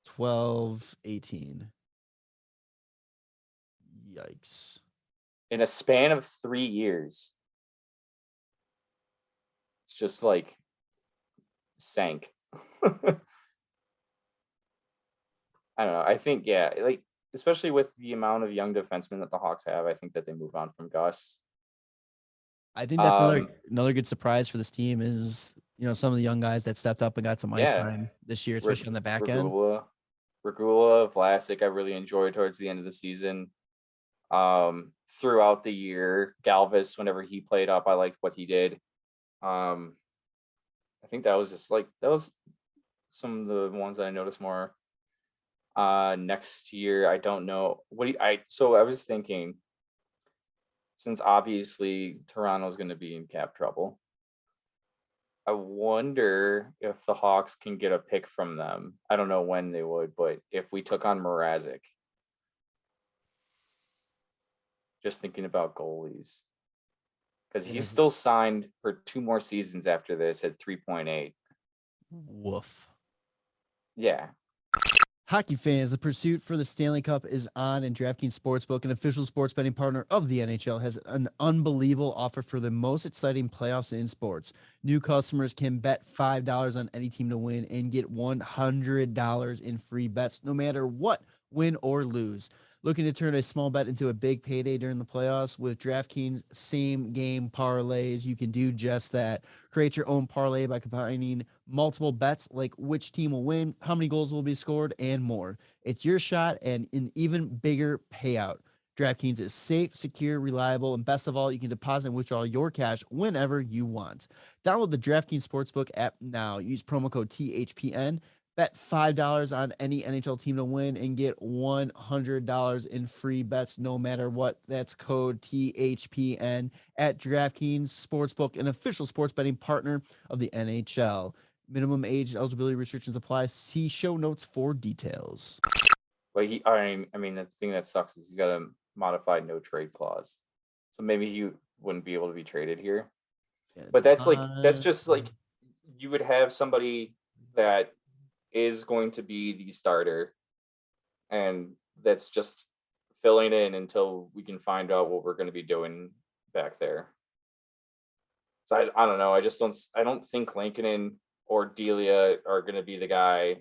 12, 18. Yikes. In a span of 3 years. It's just like sank. I don't know. I think, like, especially with the amount of young defensemen that the Hawks have, I think that they move on from Gus. I think that's another good surprise for this team is, some of the young guys that stepped up and got some ice time this year, especially on the back end. Regula, Vlasic, I really enjoyed towards the end of the season. Throughout the year, Galvis, whenever he played up, I liked what he did. I think that was some of the ones that I noticed more. Next year, I don't know. So I was thinking, since obviously Toronto's going to be in cap trouble, I wonder if the Hawks can get a pick from them. I don't know when they would, but if we took on Mrazek, just thinking about goalies, because he's still signed for 2 more seasons after this at 3.8. Woof. Yeah. Hockey fans, the pursuit for the Stanley Cup is on, and DraftKings Sportsbook, an official sports betting partner of the NHL, has an unbelievable offer for the most exciting playoffs in sports. New customers can bet $5 on any team to win and get $100 in free bets, no matter what, win or lose. Looking to turn a small bet into a big payday during the playoffs? With DraftKings same game parlays, you can do just that. Create your own parlay by combining multiple bets like which team will win, how many goals will be scored, and more. It's your shot and an even bigger payout. DraftKings is safe, secure, reliable, and best of all, you can deposit and withdraw your cash whenever you want. Download the DraftKings Sportsbook app now. Use promo code THPN. Bet $5 on any NHL team to win and get $100 in free bets no matter what. That's code THPN at DraftKings Sportsbook, an official sports betting partner of the NHL. Minimum age and eligibility restrictions apply. See show notes for details. But I mean, the thing that sucks is he's got a modified no trade clause. So maybe he wouldn't be able to be traded here. Yeah, but that's just like you would have somebody that is going to be the starter, and that's just filling in until we can find out what we're going to be doing back there. So I don't know. I don't think Lankinen or Delia are going to be the guy.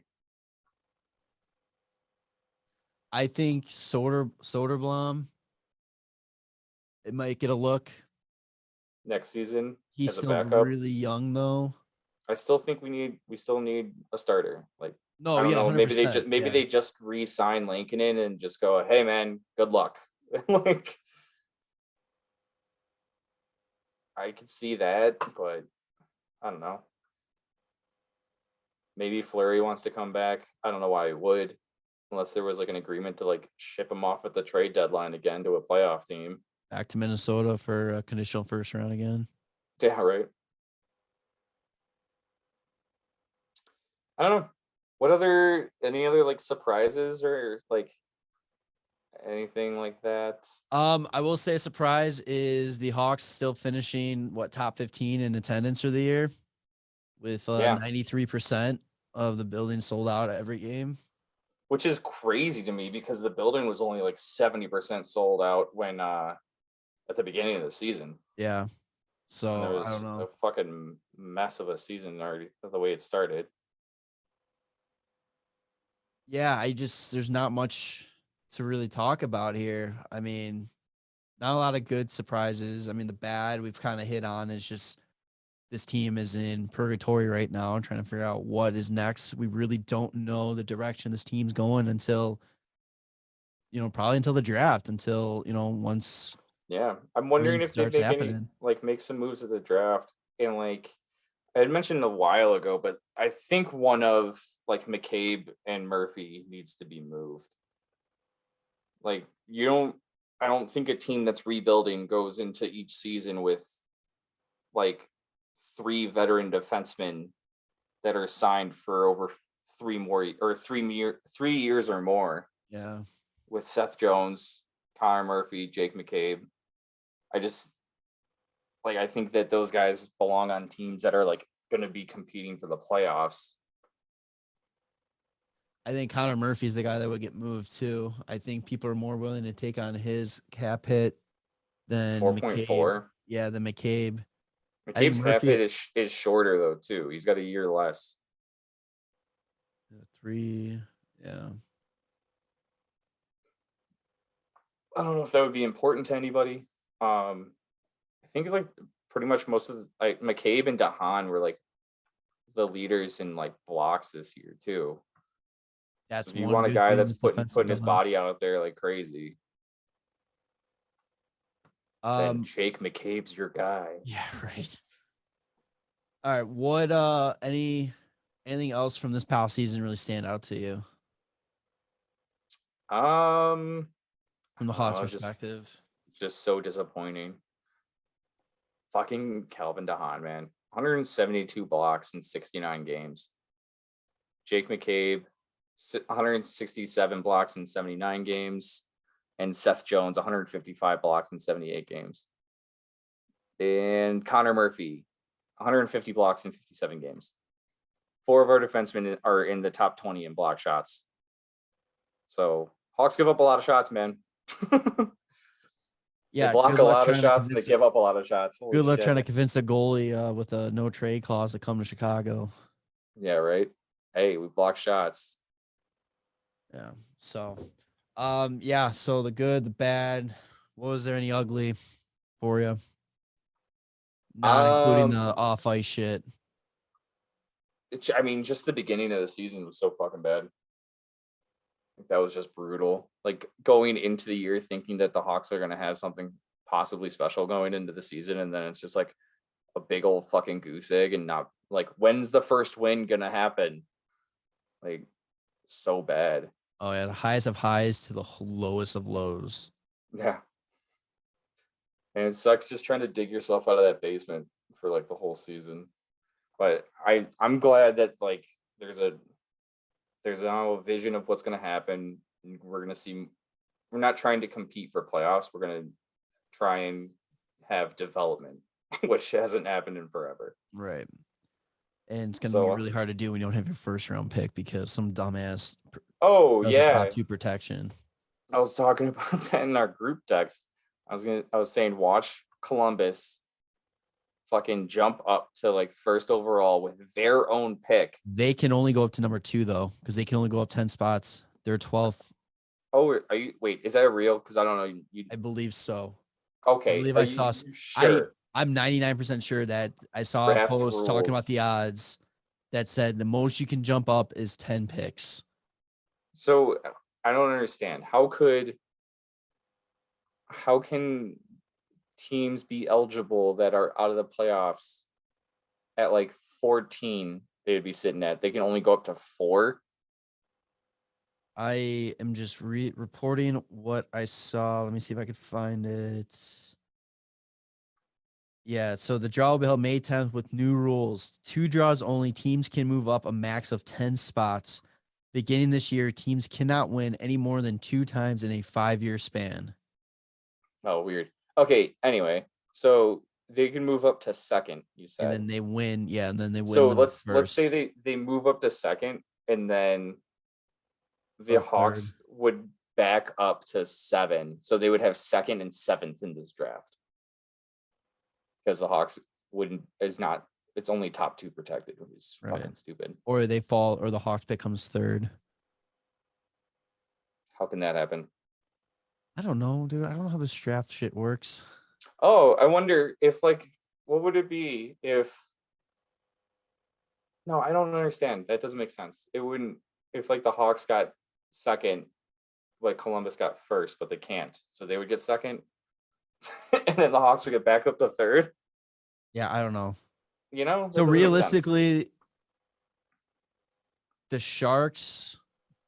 I think Soderblom, it might get a look next season. He's still really young though. I still think we still need a starter. Like, no, I don't know. Maybe they just re-sign Lankinen and just go, hey man, good luck. Like, I could see that, but I don't know. Maybe Fleury wants to come back. I don't know why he would, unless there was like an agreement to like ship him off at the trade deadline again to a playoff team. Back to Minnesota for a conditional first round again. Yeah, right. I don't know. Any other like surprises or like anything like that? I will say a surprise is the Hawks still finishing top 15 in attendance for the year with 93% of the building sold out at every game. Which is crazy to me because the building was only like 70% sold out when at the beginning of the season. Yeah. So I don't know. A fucking mess of a season already the way it started. Yeah, there's not much to really talk about here. I mean, not a lot of good surprises. I mean, the bad we've kind of hit on is just this team is in purgatory right now, trying to figure out what is next. We really don't know the direction this team's going until, probably until the draft, until, once. Yeah. I'm wondering if they make some moves at the draft. And like, I had mentioned a while ago, but I think one of like McCabe and Murphy needs to be moved. Like I don't think a team that's rebuilding goes into each season with like 3 veteran defensemen that are signed for over 3 years or more. Yeah. With Seth Jones, Connor Murphy, Jake McCabe. I think that those guys belong on teams that are like going to be competing for the playoffs. I think Connor Murphy's the guy that would get moved too. I think people are more willing to take on his cap hit than 4.4. Yeah, than McCabe. McCabe's cap hit is shorter though too. He's got a year less. 3, yeah. I don't know if that would be important to anybody. I think like pretty much most of McCabe and DeHaan were like the leaders in like blocks this year too. That's so if you want a guy that's putting his body out there like crazy. Then Jake McCabe's your guy. Yeah, right. All right. What anything else from this past season really stand out to you? From the Hawks perspective. Just so disappointing. Fucking Calvin DeHaan, man. 172 blocks in 69 games. Jake McCabe, 167 blocks in 79 games. And Seth Jones, 155 blocks in 78 games. And Connor Murphy, 150 blocks in 57 games. 4 of our defensemen are in the top 20 in block shots. So Hawks give up a lot of shots, man. Yeah, they block a lot of shots and they give up a lot of shots. Holy good luck shit. trying to convince a goalie with a no trade clause to come to Chicago. Yeah, right. Hey, we block shots. Yeah. So, so the good, the bad. Was there any ugly for you? Not including the off ice shit. I mean, just the beginning of the season was so fucking bad. That was just brutal. Like going into the year thinking that the Hawks are going to have something possibly special going into the season, and then it's just like a big old fucking goose egg, and not like, when's the first win going to happen? Like, so bad. Oh yeah, the highest of highs to the lowest of lows. Yeah. And it sucks just trying to dig yourself out of that basement for like the whole season. But I'm glad that like there's now a vision of what's going to happen. We're going to see. We're not trying to compete for playoffs. We're going to try and have development, which hasn't happened in forever. Right. And it's going to be really hard to do when you don't have your first round pick because some dumbass. Top 2 protection. I was talking about that in our group text. I was saying, watch Columbus fucking jump up to like first overall with their own pick. They can only go up to number 2 though, because they can only go up 10 spots. They're 12th. Oh, is that real? Because I don't know. I believe so. Okay. I believe I saw. Sure? I'm 99% sure that I saw a post talking about the odds that said the most you can jump up is 10 picks. So I don't understand. How can teams be eligible that are out of the playoffs at like 14? They would be sitting at. They can only go up to 4. I am just reporting what I saw. Let me see if I could find it. Yeah, so the draw will be held May 10th with new rules. 2 draws only. Teams can move up a max of 10 spots. Beginning this year, teams cannot win any more than 2 times in a 5-year span. Oh, weird. Okay, anyway, so they can move up to second, you said. And then they win. Yeah, and then they win. So let's say they move up to second, and then the Hawks would back up to 7. So they would have 2nd and 7th in this draft. Because the Hawks it's only top 2 protected, which is fucking stupid. Or they fall, or the Hawks becomes 3rd. How can that happen? I don't know, dude. I don't know how this draft shit works. Oh, I wonder if what would it be if? No, I don't understand. That doesn't make sense. It wouldn't if like the Hawks got 2nd, like Columbus got 1st, but they can't, so they would get 2nd, and then the Hawks would get back up to 3rd. Yeah, I don't know. So realistically, the Sharks,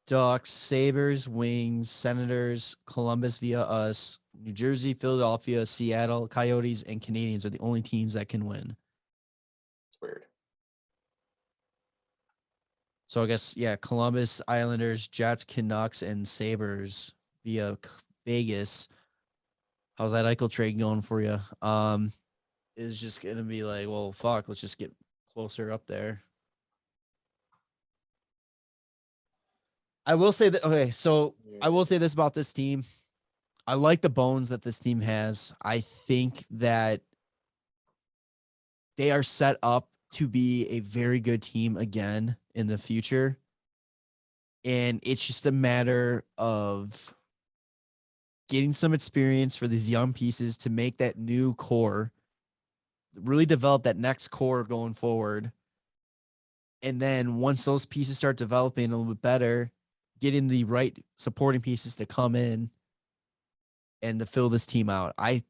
Ducks, Sabres, Wings, Senators, Columbus via us, New Jersey, Philadelphia, Seattle, Coyotes, and Canadians are the only teams that can win. It's weird. So I guess, Columbus, Islanders, Jets, Canucks, and Sabres via Vegas. How's that Eichel trade going for you? Is just going to be like, well, fuck, let's just get closer up there. I will say that, okay, so I will say this about this team. I like the bones that this team has. I think that they are set up to be a very good team again in the future. And it's just a matter of getting some experience for these young pieces to make that new core, really develop that next core going forward. And then once those pieces start developing a little bit better, getting the right supporting pieces to come in and to fill this team out. I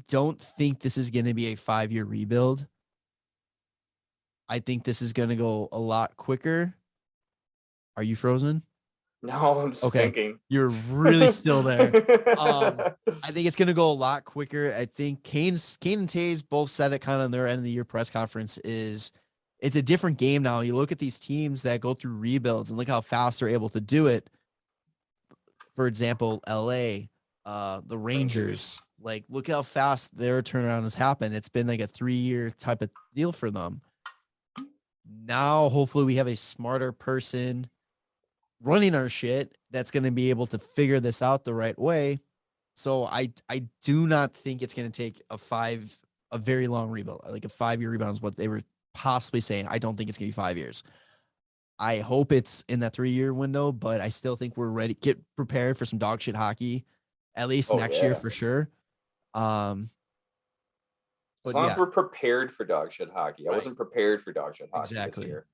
don't think this is going to be a 5-year rebuild. I think this is going to go a lot quicker. Are you frozen? No, I'm just thinking. You're really still there. I think it's going to go a lot quicker. I think Kane and Taves both said it kind of in their end of the year press conference is it's a different game now. You look at these teams that go through rebuilds and look how fast they're able to do it. For example, LA, the Rangers, Like, look at how fast their turnaround has happened. It's been like a 3-year type of deal for them. Now, hopefully, we have a smarter person running our shit that's going to be able to figure this out the right way. So I do not think it's going to take a very long rebuild. Like a 5-year rebound is what they were possibly saying. I don't think it's going to be 5 years. I hope it's in that 3-year window, but I still think we're ready. Get prepared for some dog shit hockey, at least next year for sure. As But long yeah, as we're prepared for dog shit hockey. Right. I wasn't prepared for dog shit hockey Exactly. this year.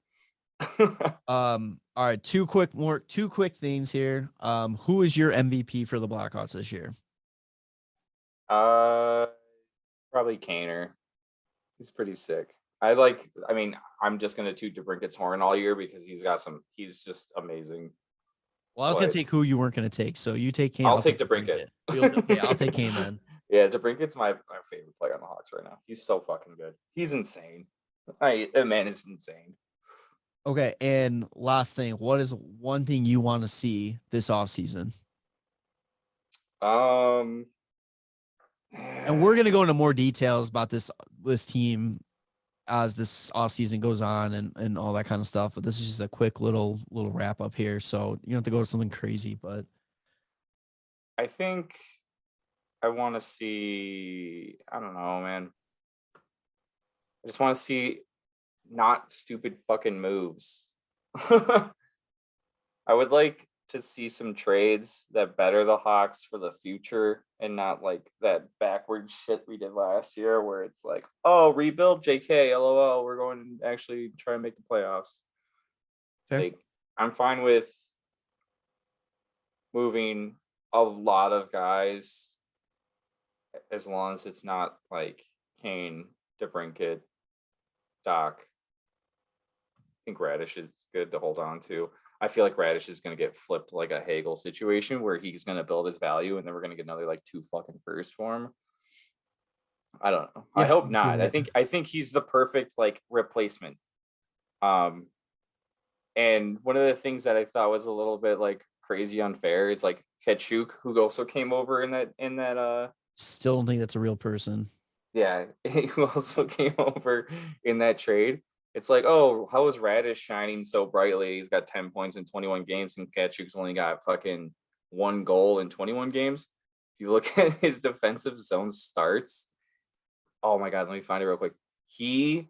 All right, two quick things here. Who is your MVP for the Blackhawks this year? Probably Kaner. He's pretty sick. I'm just gonna toot DeBrincat's horn all year because he's just amazing. Well, I was gonna take who you weren't gonna take, so you take Kane. I'll take DeBrincat. Okay, I'll take Kane then. Yeah, DeBrincat's my favorite player on the Hawks right now. He's so fucking good. He's insane. That man is insane. Okay, and last thing, what is one thing you want to see this offseason? And we're gonna go into more details about this team as this offseason goes on and all that kind of stuff. But this is just a quick little wrap up here. So you don't have to go to something crazy, but I think I want to see, I don't know, man. I just want to see not stupid fucking moves. I would like to see some trades that better the Hawks for the future and not like that backward shit we did last year where it's like, oh, rebuild JK, LOL, we're going to actually try and make the playoffs. Fair. Like, I'm fine with moving a lot of guys as long as it's not like Kane, DeBrincat, Doc. I think Radish is good to hold on to. I feel like Radish is going to get flipped like a Hagel situation where he's going to build his value and then we're going to get another like 2 fucking first for him. I don't know. Yeah, I hope not. I think he's the perfect like replacement. And one of the things that I thought was a little bit like crazy unfair is like Ketchuk, who also came over in that still don't think that's a real person. Yeah, who also came over in that trade. It's like, oh, how is Radish shining so brightly? He's got 10 points in 21 games, and Ketchuk's only got fucking 1 goal in 21 games. If you look at his defensive zone starts, oh my God, let me find it real quick. He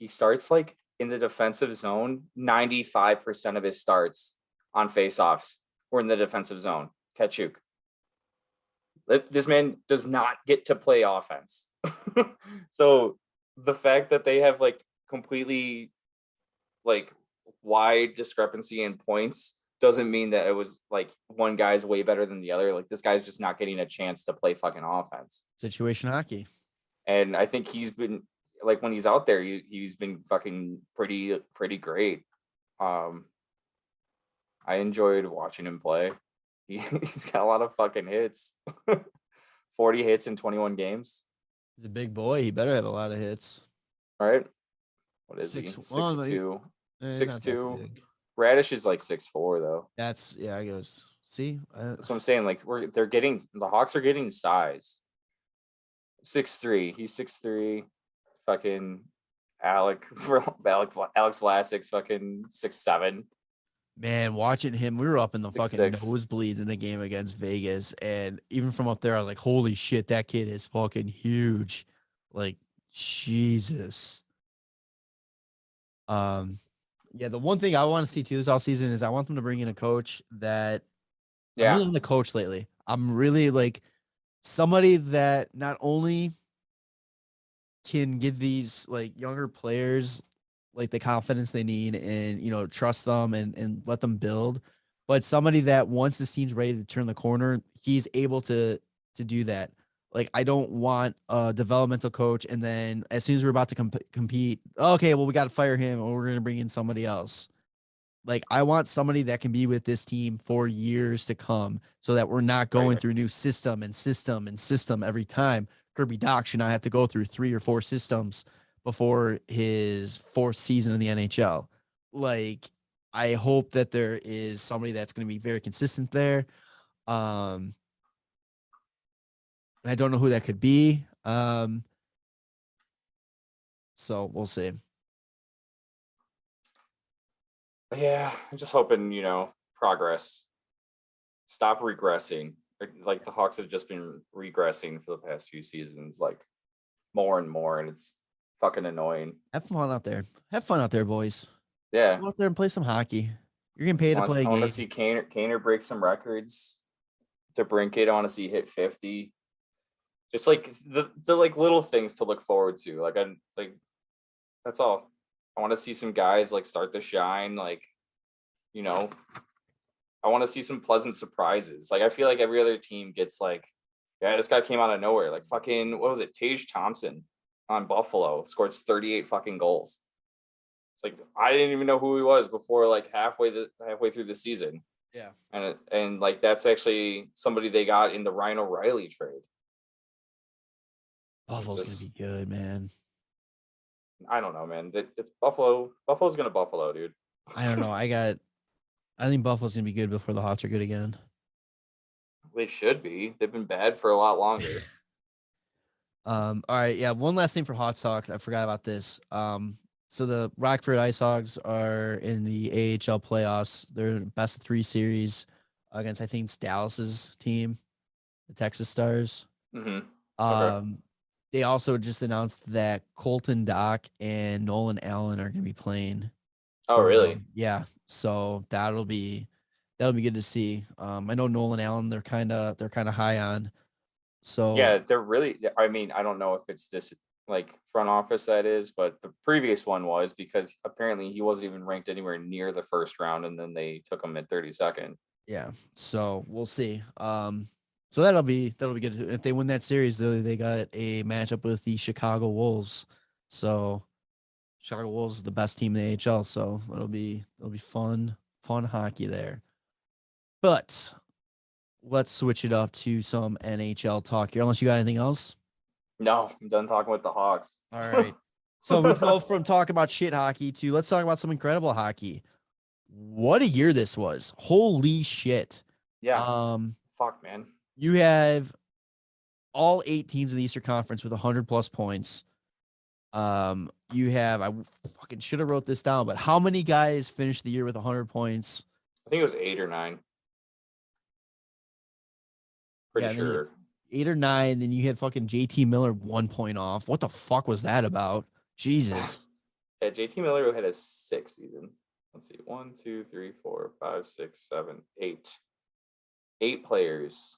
starts like in the defensive zone, 95% of his starts on faceoffs were in the defensive zone. Ketchuk. This man does not get to play offense. So the fact that they have like completely like wide discrepancy in points doesn't mean that it was like one guy's way better than the other. Like this guy's just not getting a chance to play fucking offense. Situation hockey. And I think he's been like when he's out there, he's been fucking pretty great. I enjoyed watching him play. He's got a lot of fucking hits. 40 hits in 21 games. He's a big boy. He better have a lot of hits. All right. What is 6'2". he? 6'2". 6'2". Radish is like 6'4" though. That's I guess. See? That's what I'm saying. Like the Hawks are getting size. 6'3". He's 6'3". Fucking Alex Vlasic's fucking 6'7". Man, watching him, we were up in the fucking 6'6". nosebleeds in the game against Vegas, and even from up there, I was like, "Holy shit, that kid is fucking huge!" Like, Jesus. Yeah, the one thing I want to see too this offseason is I want them to bring in a coach that. I'm really in the coach lately. I'm really like somebody that not only can give these like younger players like the confidence they need and trust them and let them build, but somebody that once this team's ready to turn the corner, he's able to do that. Like I don't want a developmental coach and then as soon as we're about to compete, okay, well we got to fire him or we're going to bring in somebody else. Like I want somebody that can be with this team for years to come so that we're not going through new system every time. Kirby Doc should not have to go through 3 or 4 systems before his 4th season in the NHL. Like, I hope that there is somebody that's going to be very consistent there. And I don't know who that could be. So we'll see. Yeah, I'm just hoping, progress. Stop regressing. Like the Hawks have just been regressing for the past few seasons, like more and more, and it's fucking annoying. Have fun out there. Have fun out there, boys. Just Yeah. go out there and play some hockey. You're getting paid to play a I want to game. see Kaner break some records. To Brinkett, I want to see hit 50. Just like the like little things to look forward to. Like that's all. I want to see some guys like start to shine. Like, I want to see some pleasant surprises. Like I feel like every other team gets like, yeah, this guy came out of nowhere. Like fucking what was it? Tage Thompson on Buffalo scored 38 fucking goals. It's like I didn't even know who he was before like halfway through the season. Yeah. And like that's actually somebody they got in the Ryan O'Reilly trade. Buffalo's gonna be good, man. I don't know, man. It's Buffalo. Buffalo's gonna Buffalo, dude. I don't know. I think Buffalo's gonna be good before the Hawks are good again. They should be. They've been bad for a lot longer. All right, yeah. One last thing for Hawks talk. I forgot about this. So the Rockford Ice Hogs are in the AHL playoffs. They're best 3 series against I think it's Dallas's team, the Texas Stars. Mm-hmm. Okay. They also just announced that Colton Dock and Nolan Allen are going to be playing. Oh, really? Yeah. So that'll be good to see. I know Nolan Allen, they're kind of high on. So yeah, they're really. I mean, I don't know if it's this like front office that is, but the previous one was because apparently he wasn't even ranked anywhere near the first round, and then they took him at 32nd. Yeah. So we'll see. So that'll be good. If they win that series, they got a matchup with the Chicago Wolves. So Chicago Wolves is the best team in the AHL. So it'll be fun hockey there. But let's switch it up to some NHL talk here. Unless you got anything else. No, I'm done talking with the Hawks. All right. So let's go from talking about shit hockey to let's talk about some incredible hockey. What a year this was. Holy shit. Yeah. Fuck, man. You have all 8 teams in the Eastern Conference with 100+ points. You have, I fucking should have wrote this down, but how many guys finished the year with 100 points? I think it was 8 or 9. Pretty sure. 8 or 9. Then you had fucking JT Miller 1 point off. What the fuck was that about? Jesus. Yeah, JT Miller had a 6 season. Let's see. 1, 2, 3, 4, 5, 6, 7, 8. 8 players.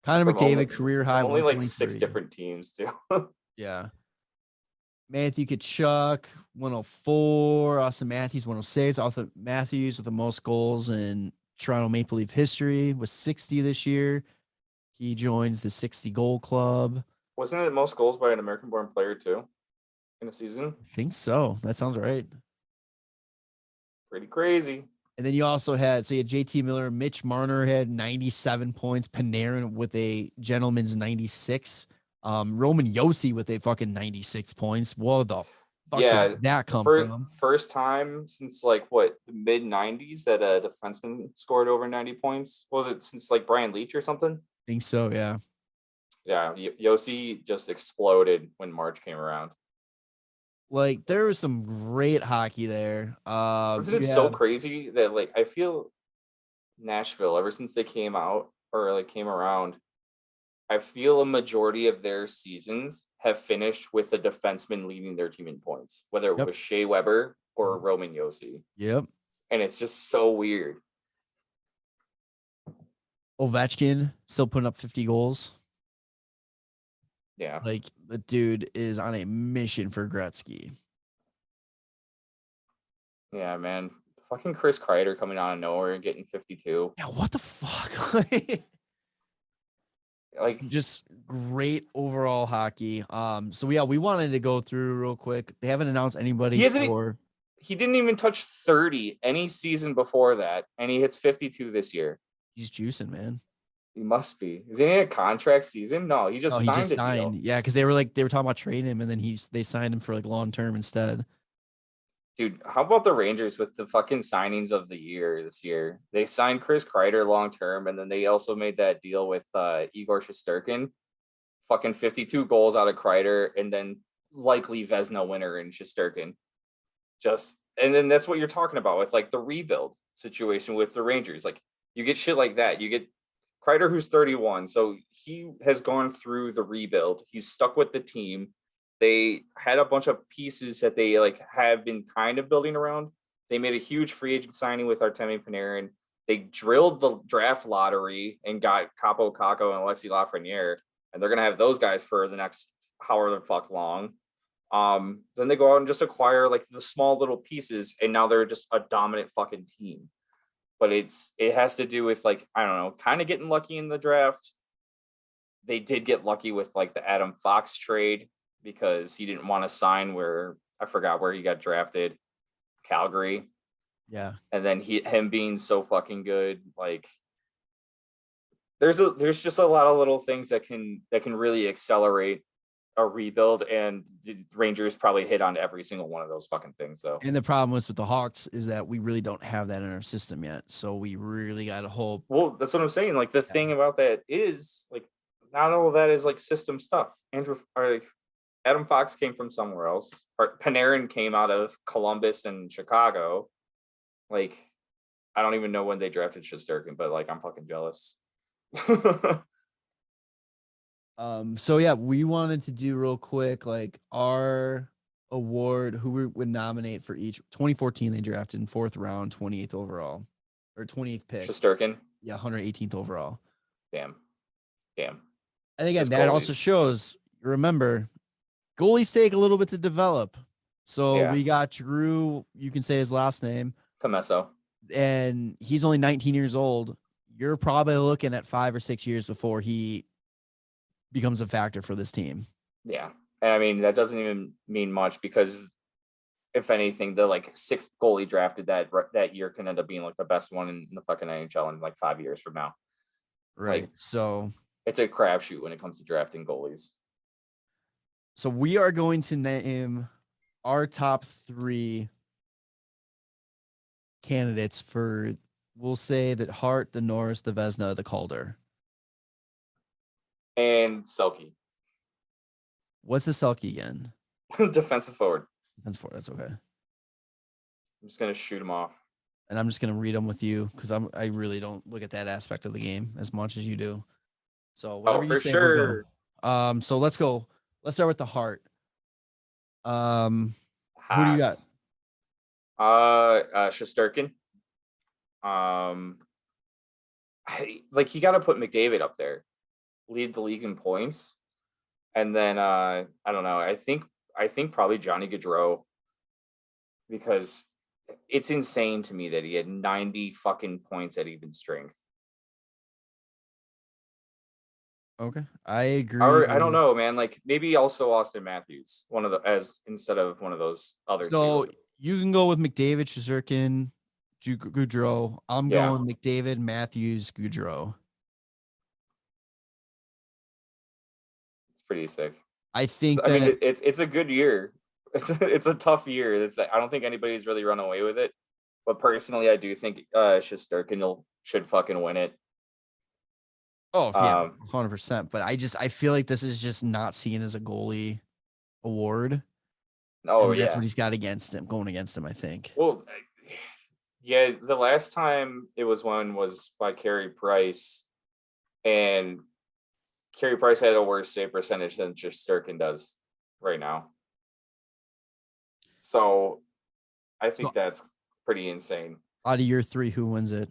Connor McDavid, career high. Only like 6 different teams, too. Yeah. Matthew Tkachuk, 104. Austin Matthews, 106. Austin Matthews with the most goals in Toronto Maple Leaf history with 60 this year. He joins the 60 goal club. Wasn't it most goals by an American-born player, too, in a season? I think so. That sounds right. Pretty crazy. And then you also had, so you had JT Miller, Mitch Marner had 97 points, Panarin with a gentleman's 96, Roman Yossi with a fucking 96 points. What the fuck did that come from? First time since like the mid 90s that a defenseman scored over 90 points. What was it since like Brian Leach or something? I think so, yeah. Yeah, Yossi just exploded when March came around. Like there was some great hockey there. Isn't it so crazy that like I feel Nashville ever since they came out or like came around, I feel a majority of their seasons have finished with a defenseman leading their team in points, whether it was Shea Weber or Roman Yossi. Yep. And it's just so weird. Ovechkin still putting up 50 goals. Yeah. Like the dude is on a mission for Gretzky. Yeah, man. Fucking Chris Kreider coming out of nowhere and getting 52. Yeah, what the fuck? Like just great overall hockey. So we wanted to go through real quick. They haven't announced anybody he didn't even touch 30 any season before that, and he hits 52 this year. He's juicing, man. He must be. Is he in a contract season? No, he just signed. Deal. Yeah, because they were talking about trading him, and then they signed him for like long term instead. Dude, how about the Rangers with the fucking signings of the year this year? They signed Chris Kreider long term, and then they also made that deal with Igor Shesterkin. Fucking 52 goals out of Kreider, and then likely Vezina winner in Shesterkin. And then that's what you're talking about with like the rebuild situation with the Rangers. Like you get shit like that. You get Kreider, who's 31, so he has gone through the rebuild. He's stuck with the team. They had a bunch of pieces that they like have been kind of building around. They made a huge free agent signing with Artemi Panarin. They drilled the draft lottery and got Capo Caco and Alexi Lafreniere, and they're gonna have those guys for the next however the fuck long. Then they go out and just acquire like the small little pieces, and now they're just a dominant fucking team. But it has to do with like, I don't know, kind of getting lucky in the draft. They did get lucky with like the Adam Fox trade because he didn't want to sign where I forgot where he got drafted, Calgary. Yeah. And then him being so fucking good, like there's just a lot of little things that can really accelerate a rebuild, and the Rangers probably hit on every single one of those fucking things though. And the problem with the Hawks is that we really don't have that in our system yet. So we really got to hope. Well, that's what I'm saying. Like the thing about that is like not all of that is like system stuff. Adam Fox came from somewhere else. Panarin came out of Columbus and Chicago. Like, I don't even know when they drafted Shesterkin, but like I'm fucking jealous. So yeah, we wanted to do real quick like our award, who we would nominate for each. 2014 they drafted in 4th round, 28th overall, or 28th pick. Shesterkin. Yeah, 118th overall. Damn. And again, that also shows. Remember, goalies take a little bit to develop. So we got Drew. You can say his last name. Comesso. And he's only 19 years old. You're probably looking at 5 or 6 years before he becomes a factor for this team. Yeah. And I mean, that doesn't even mean much because if anything, the like 6th goalie drafted that year can end up being like the best one in the fucking NHL in like 5 years from now. Right. Like, so it's a crapshoot when it comes to drafting goalies. So we are going to name our top 3 candidates for, we'll say that Hart, the Norris, the Vezina, the Calder. And Selke. What's the Selke again? Defensive forward. Defensive forward. That's okay. I'm just gonna shoot him off. And I'm just gonna read them with you because I really don't look at that aspect of the game as much as you do. So whatever you say, sure. So let's go. Let's start with the Hart. Who do you got? Shesterkin. You got to put McDavid up there, lead the league in points, and then I don't know. I think probably Johnny Gaudreau, because it's insane to me that he had 90 fucking points at even strength. Okay, I agree. Or, I don't know, man. Like maybe also Austin Matthews, instead of one of those other two. So you can go with McDavid, Shesterkin, Gaudreau. I'm going McDavid, Matthews, Gaudreau. It's pretty sick. I think. I mean, it's a good year. It's a tough year. I don't think anybody's really run away with it. But personally, I do think Shesterkin should fucking win it. Oh yeah, 100%. But I feel like this is just not seen as a goalie award. Oh, and that's what he's got going against him, I think. Well, yeah, the last time it was by Carey Price, and Carey Price had a worse save percentage than Shesterkin does right now. So I think that's pretty insane. Out of your 3, who wins it?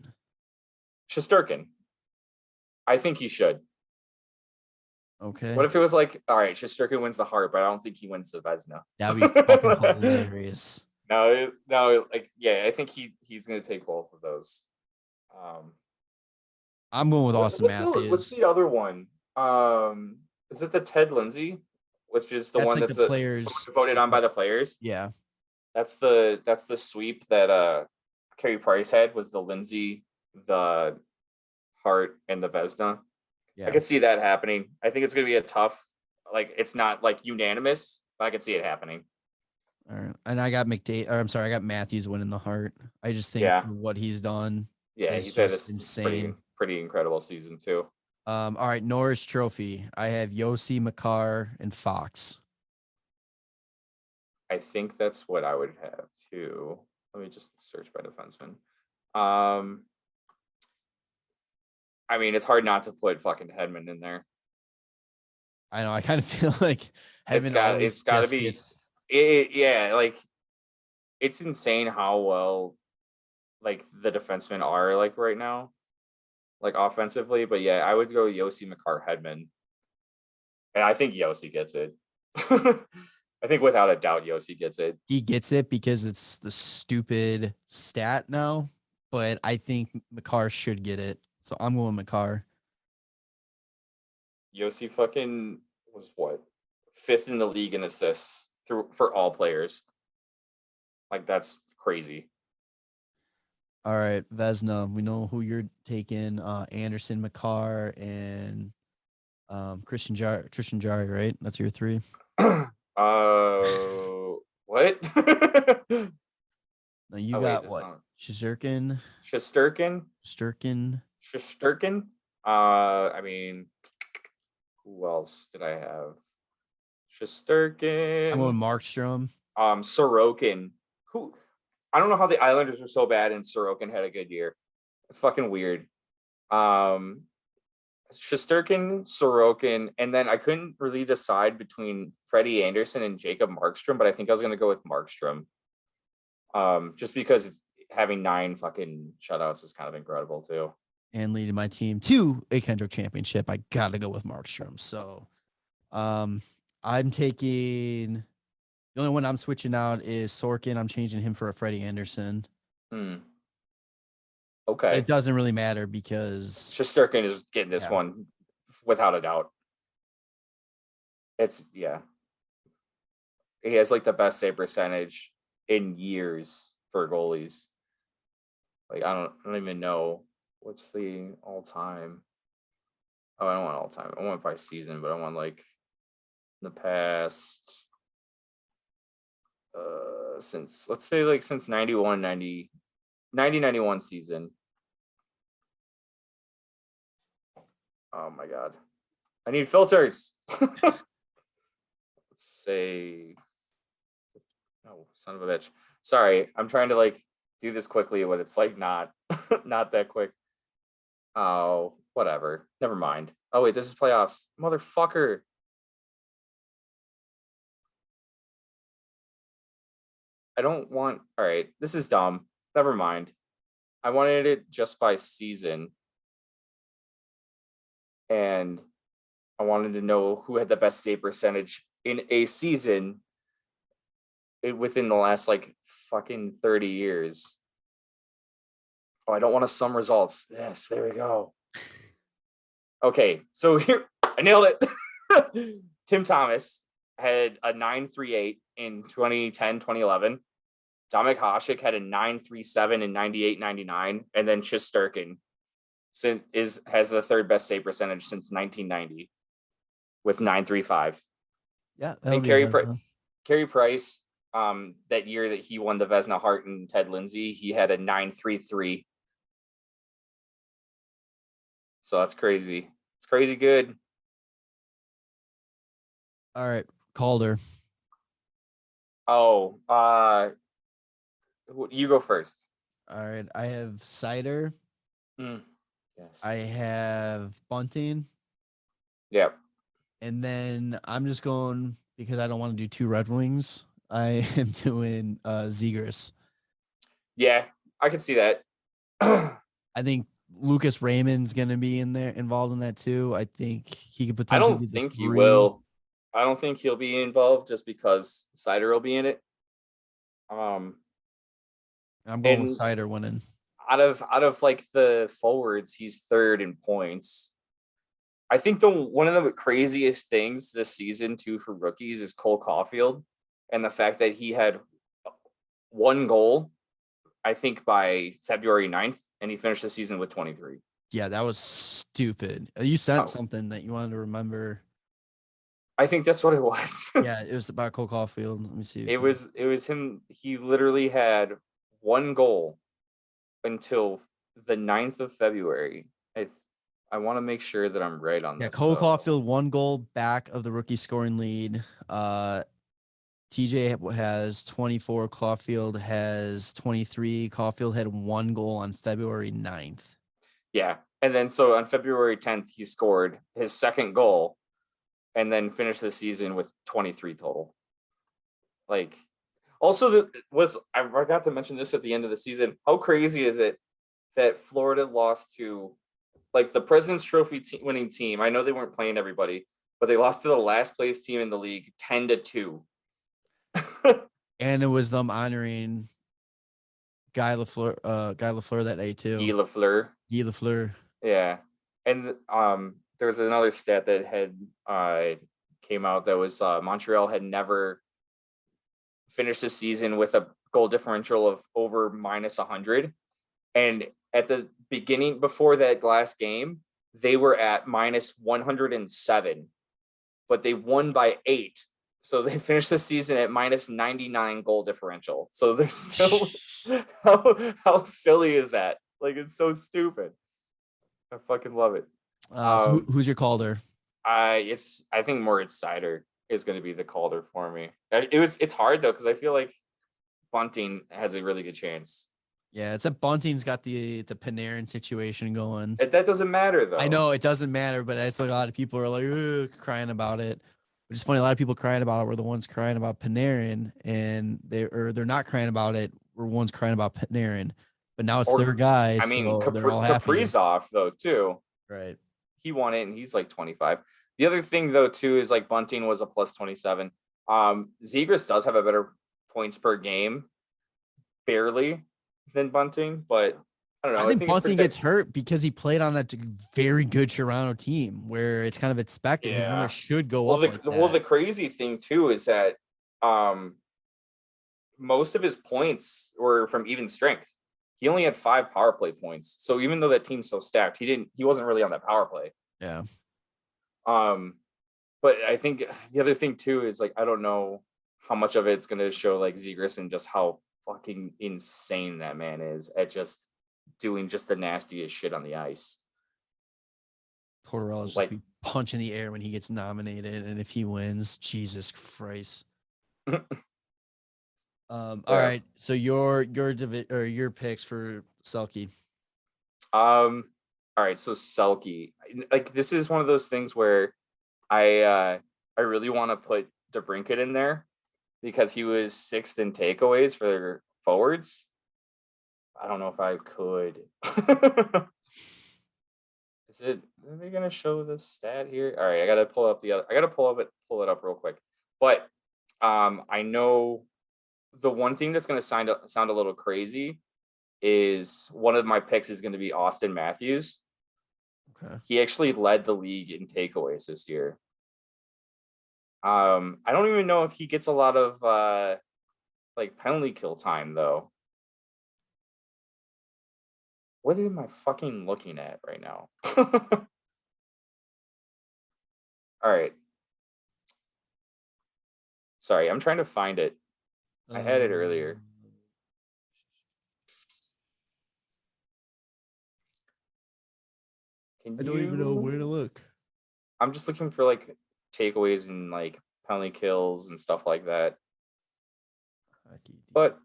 Shesterkin. I think he should. Okay. What if it was like, all right, Shesterkin wins the Hart, but I don't think he wins the Vezina? That would be fucking hilarious. No, I think he's gonna take both of those. I'm going with Austin Matthews. What's the other one? Is it the Ted Lindsay, which is the one that's the players voted on by the players? Yeah, that's the sweep that Carey Price had, was the Lindsay, the Hart, and the Vezina. Yeah. I could see that happening. I think it's going to be a tough, like, it's not like unanimous, but I could see it happening. All right. And I got I got Matthews winning the Hart. I just think Yeah. for what he's done Yeah, is he's had just this pretty insane. pretty incredible season too. All right, Norris Trophy. I have Yossi, Makar, and Fox. I think that's what I would have too. Let me just search by defenseman. Um, I mean, it's hard not to put fucking Hedman in there. I know. I kind of feel like It's Hedman got always it's got to just be gets. yeah, like it's insane how well like the defensemen are like right now, like offensively. But yeah, I would go Yossi, Makar, Hedman, and I think Yossi gets it. I think without a doubt, Yossi gets it. He gets it because it's the stupid stat now, but I think Makar should get it. So I'm going Makar. Yossi fucking was what 5th in the league in assists for all players. Like that's crazy. All right, Vesna. We know who you're taking. Anderson, Makar, and Tristan Jari, right? That's your three. What? Now you got what? Shesterkin. Shesterkin. I mean, who else did I have? Shesterkin. I'm going Markstrom. Sorokin. Who? I don't know how the Islanders were so bad and Sorokin had a good year. It's fucking weird. Shesterkin, Sorokin, and then I couldn't really decide between Freddie Anderson and Jacob Markstrom, but I think I was going to go with Markstrom. Just because it's having 9 fucking shutouts is kind of incredible too. And leading my team to a Kendrick championship, I got to go with Markstrom. So, I'm taking the only one I'm switching out is Sorkin. I'm changing him for a Freddie Anderson. Okay. It doesn't really matter because Shesterkin is getting this one without a doubt. He has like the best save percentage in years for goalies. Like I don't even know what's the all time. Oh, I don't want all time. I want by season, but I want like in the past since let's say like since 90 91 season. Oh my god. I need filters. Let's say oh, son of a bitch. Sorry, I'm trying to like do this quickly, but it's like not not that quick. Oh, whatever. Never mind. Oh wait, this is playoffs. Motherfucker. I don't want all right, this is dumb. Never mind. I wanted it just by season. And I wanted to know who had the best save percentage in a season within the last like fucking 30 years. Oh, I don't want to sum results. Yes, there we go. Okay, so here I nailed it. Tim Thomas had a 938 in 2010, 2011. Dominik Hasek had a 937 in 98, 99, and then Shesterkin has the third best save percentage since 1990 with 935. Yeah, and Carey Price, that year that he won the Vezina Hart and Ted Lindsay, he had a 933. So that's crazy. It's crazy good. All right, Calder. Oh, you go first. All right, I have Cider. Yes. I have Bunting. Yep. And then I'm just going because I don't want to do 2 Red Wings. I am doing Zegers. Yeah, I can see that. I think Lucas Raymond's going to be involved in that too. I think he could potentially. I don't think he will. I don't think he'll be involved just because Cider will be in it. I'm going with Cider winning. Out of like the forwards, he's third in points. I think one of the craziest things this season too for rookies is Cole Caulfield and the fact that he had 1 goal, I think by February 9th, and he finished the season with 23. Yeah, that was stupid. You sent something that you wanted to remember. I think that's what it was. Yeah, it was about Cole Caulfield. Let me see. It was him. He literally had one goal until the 9th of February. I want to make sure that I'm right on this. Cole though. Caulfield, 1 goal back of the rookie scoring lead. TJ has 24. Caulfield has 23. Caulfield had 1 goal on February 9th. Yeah. And then so on February 10th, he scored his second goal and then finished the season with 23 total. Like, also, I forgot to mention this at the end of the season. How crazy is it that Florida lost to like the President's Trophy winning team? I know they weren't playing everybody, but they lost to the last place team in the league 10-2. And it was them honoring Guy Lafleur that day too. Guy Lafleur. Yeah. And there was another stat that had came out that was Montreal had never finished the season with a goal differential of over -100. And at the beginning, before that last game, they were at -107, but they won by 8. So they finished the season at -99 goal differential. So they're still how silly is that? Like, it's so stupid. I fucking love it. So who's your Calder? I think Moritz Seider is going to be the Calder for me. It's hard though, because I feel like Bunting has a really good chance. Yeah, it's that Bunting's got the Panarin situation going. That doesn't matter though. I know it doesn't matter, but it's like a lot of people are like crying about it. Which is funny. A lot of people crying about it were the ones crying about Panarin, and they're not crying about it. We're ones crying about Panarin, but now it's their guys. I mean, so they're all happy. Kaprizov though too. Right. He won it, and he's like 25. The other thing though too is like Bunting was a +27. Zegras does have a better points per game, barely, than Bunting, but I don't know. I think Bunting gets hurt because he played on a very good Toronto team where it's kind of expected. His numbers should go up. Well, the crazy thing too is that most of his points were from even strength. He only had 5 power play points. So even though that team's so stacked, he wasn't really on that power play. Yeah. But I think the other thing too is like I don't know how much of it's gonna show like Zegras and just how fucking insane that man is at just doing just the nastiest shit on the ice. Tortorella's like punching the air when he gets nominated, and if he wins, Jesus Christ. All right, so your picks for Selke. All right, so Selke, like this is one of those things where I really want to put DeBrincat in there because he was 6th in takeaways for forwards. I don't know if I could. Are they gonna show the stat here? All right, I gotta pull it up real quick. But I know the one thing that's gonna sound a little crazy is one of my picks is gonna be Austin Matthews. Okay. He actually led the league in takeaways this year. I don't even know if he gets a lot of like penalty kill time though. What am I fucking looking at right now? All right. Sorry, I'm trying to find it. I had it earlier. I don't even know where to look. I'm just looking for like takeaways and like penalty kills and stuff like that. But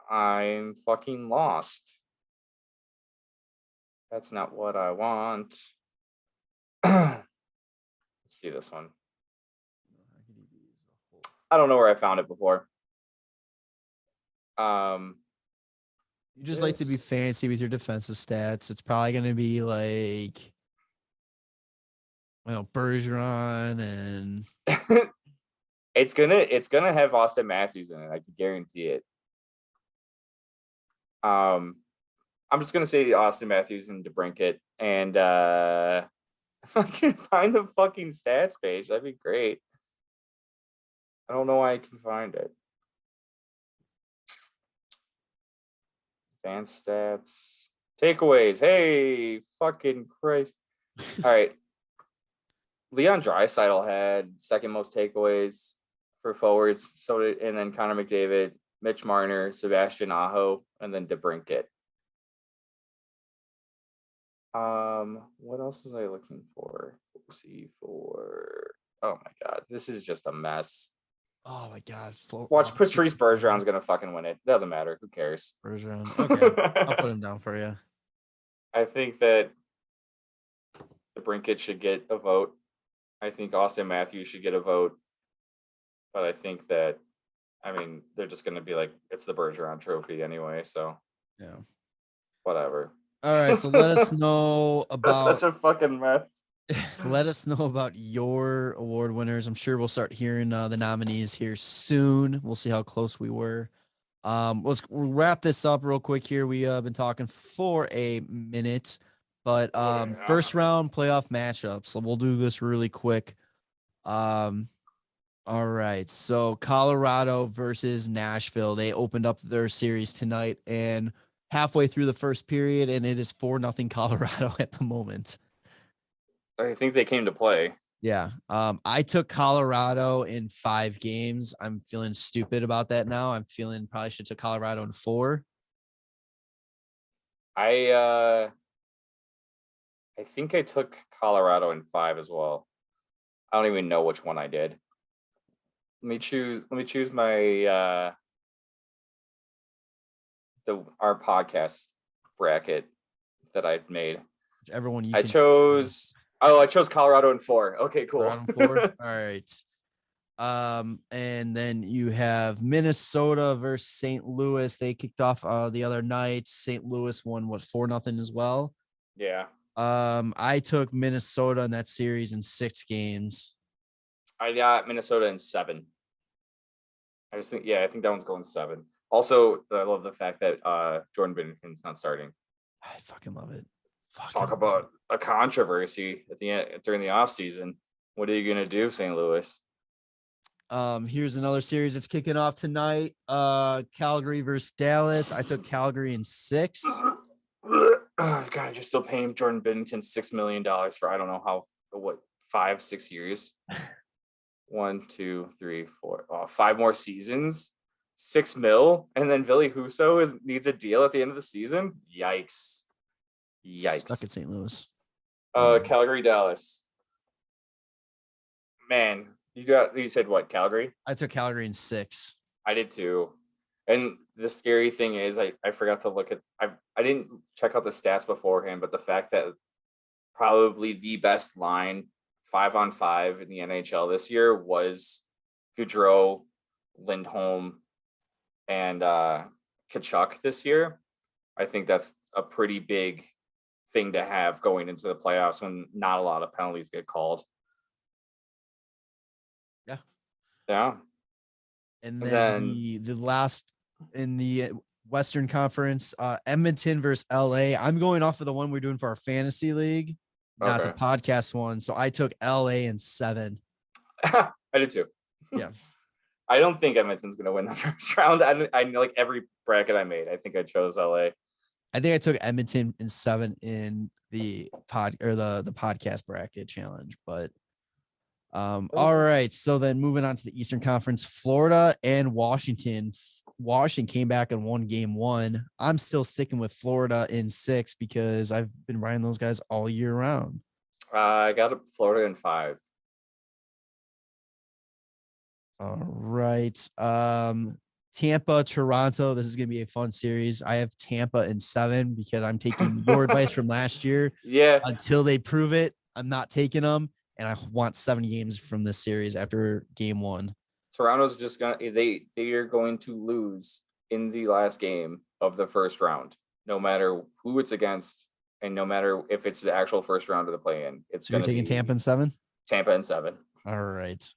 I'm fucking lost. That's not what I want. Let's see this one. I don't know where I found it before. You just like to be fancy with your defensive stats. It's probably going to be like, Bergeron and it's gonna have Austin Matthews in it. I can guarantee it. I'm just gonna say Austin Matthews and DeBrincat, and if I can find the fucking stats page, that'd be great. I don't know why I can find it. Advanced stats, takeaways. Hey, fucking Christ! All right. Leon Draisaitl had second most takeaways for forwards. So did, and then Connor McDavid, Mitch Marner, Sebastian Aho, and then DeBrincat. What else was I looking for? Oh my god, this is just a mess. Oh my god. Watch Patrice Bergeron's gonna fucking win it. Doesn't matter. Who cares? Bergeron. Okay. I'll put him down for you. I think that DeBrincat should get a vote. I think Austin Matthews should get a vote. But I think that, I mean, they're just gonna be like, it's the Bergeron trophy anyway, so yeah. Whatever. All right, so let us know about That's such a fucking mess. let us know about your award winners. I'm sure we'll start hearing the nominees here soon. We'll see how close we were. Let's wrap this up real quick here. We have been talking for a minute, but first round playoff matchups. So we'll do this really quick. All right, so Colorado versus Nashville. They opened up their series tonight and halfway through the first period, and it is 4-0 Colorado at the moment. I think they came to play. Yeah. I took Colorado in 5 games. I'm feeling stupid about that now. I'm feeling probably should have took Colorado in 4. I think I took Colorado in 5 as well. I don't even know which one I did. Let me choose my our podcast bracket that I've made. Whichever one I chose Colorado in 4. Okay, cool. Colorado in 4. All right. And then you have Minnesota versus St. Louis. They kicked off the other night. St. Louis won 4-0 as well. Yeah. I took Minnesota in that series in 6 games. I got Minnesota in 7. I think that one's going 7. Also, I love the fact that Jordan Binnington's not starting. I fucking love it. Talk about a controversy at the end during the offseason. What are you gonna do, St. Louis? Here's another series that's kicking off tonight. Calgary versus Dallas. I took Calgary in 6. Oh, God, you're still paying Jordan Binnington $6 million for I don't know 5-6 years. 1, 2, 3, 4. 5 more seasons. $6 million, and then Ville Husso needs a deal at the end of the season. Yikes! Stuck at St. Louis. Calgary, Dallas. Man, you said what? Calgary? I took Calgary in 6. I did too. And the scary thing is, I forgot to look at. I didn't check out the stats beforehand, but the fact that probably the best line 5-on-5 in the NHL this year was Gaudreau, Lindholm, and Tkachuk this year. I think that's a pretty big thing to have going into the playoffs when not a lot of penalties get called. Yeah. And then the last in the Western Conference, Edmonton versus LA. I'm going off of the one we're doing for our fantasy league, not the podcast one. So I took LA in 7. I did too. Yeah. I don't think Edmonton's going to win the first round. I like every bracket I made. I think I chose LA. I think I took Edmonton in 7 in the podcast bracket challenge, but all right. So then moving on to the Eastern Conference, Florida and Washington. Washington came back and won game 1. I'm still sticking with Florida in 6 because I've been riding those guys all year round. I got Florida in 5. All right. Tampa, Toronto. This is going to be a fun series. I have Tampa in 7 because I'm taking your advice from last year. Yeah. Until they prove it, I'm not taking them. And I want 7 games from this series after game 1. Toronto's just they are going to lose in the last game of the first round, no matter who it's against, and no matter if it's the actual first round of the play-in. It's going to be taking Tampa in 7. Tampa in 7. All right.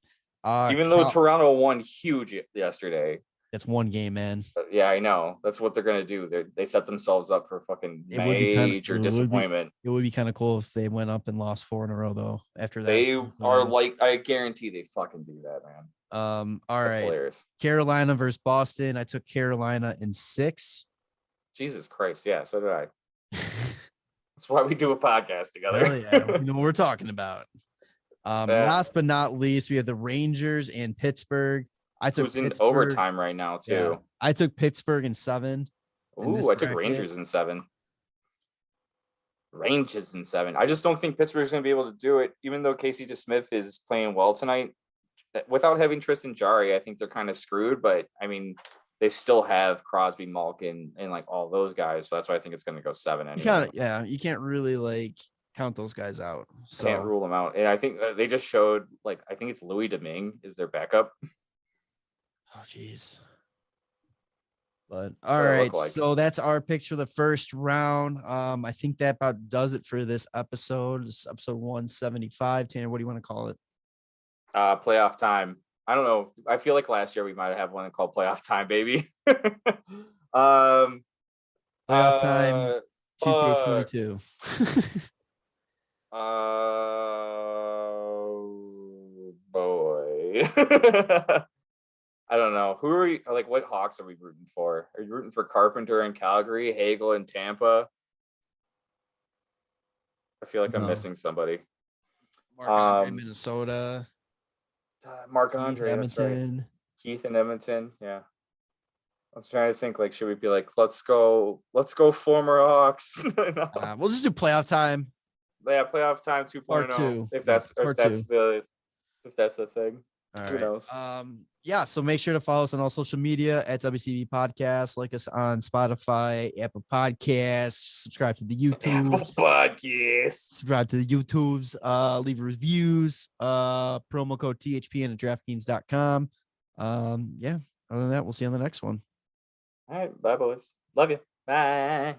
Even though Toronto won huge yesterday. That's 1 game, man. Yeah, I know. That's what they're going to do. They set themselves up for fucking major disappointment. It would be kind of cool if they went up and lost 4 in a row, though, after that. They are like, I guarantee they fucking do that, man. All That's right. Hilarious. Carolina versus Boston. I took Carolina in 6. Jesus Christ. Yeah, so did I. That's why we do a podcast together. Hell yeah. We know what we're talking about. Last but not least, we have the Rangers and Pittsburgh. I took Who's in Pittsburgh overtime right now too. Yeah, I took Pittsburgh in 7. Ooh, I took Rangers in 7. Rangers in 7. I just don't think Pittsburgh's going to be able to do it, even though Casey DeSmith is playing well tonight. Without having Tristan Jarry, I think they're kind of screwed. But I mean, they still have Crosby, Malkin, and like all those guys. So that's why I think it's going to go 7. Anyway. You can't really like count those guys out. So can't rule them out. And I think they just showed I think it's Louis Domingue is their backup. Oh, geez. But all right, so that's our picks for the first round. I think that about does it for this episode. This is episode 175. Tanner, what do you want to call it? Playoff time. I don't know. I feel like last year we might have one called playoff time, baby. Playoff time 2K22. Oh boy. I don't know. Who are you what Hawks are we rooting for? Are you rooting for Carpenter in Calgary, Hagel in Tampa? I feel like I'm missing somebody. Mark in Minnesota. Mark Andre, Edmonton. Right. Keith in Edmonton. Yeah. I was trying to think, should we be let's go former Hawks? No. We'll just do playoff time. Yeah, playoff time 2.0. Part 2. If that's the thing. All Who right. knows? Yeah, so make sure to follow us on all social media at WCB Podcast. Like us on Spotify, Apple Podcasts. Subscribe to the YouTube. Apple Podcasts. Subscribe to the YouTubes. Leave reviews. Promo code THPN at DraftKings.com. Yeah, other than that, we'll see you on the next one. All right. Bye, boys. Love you. Bye.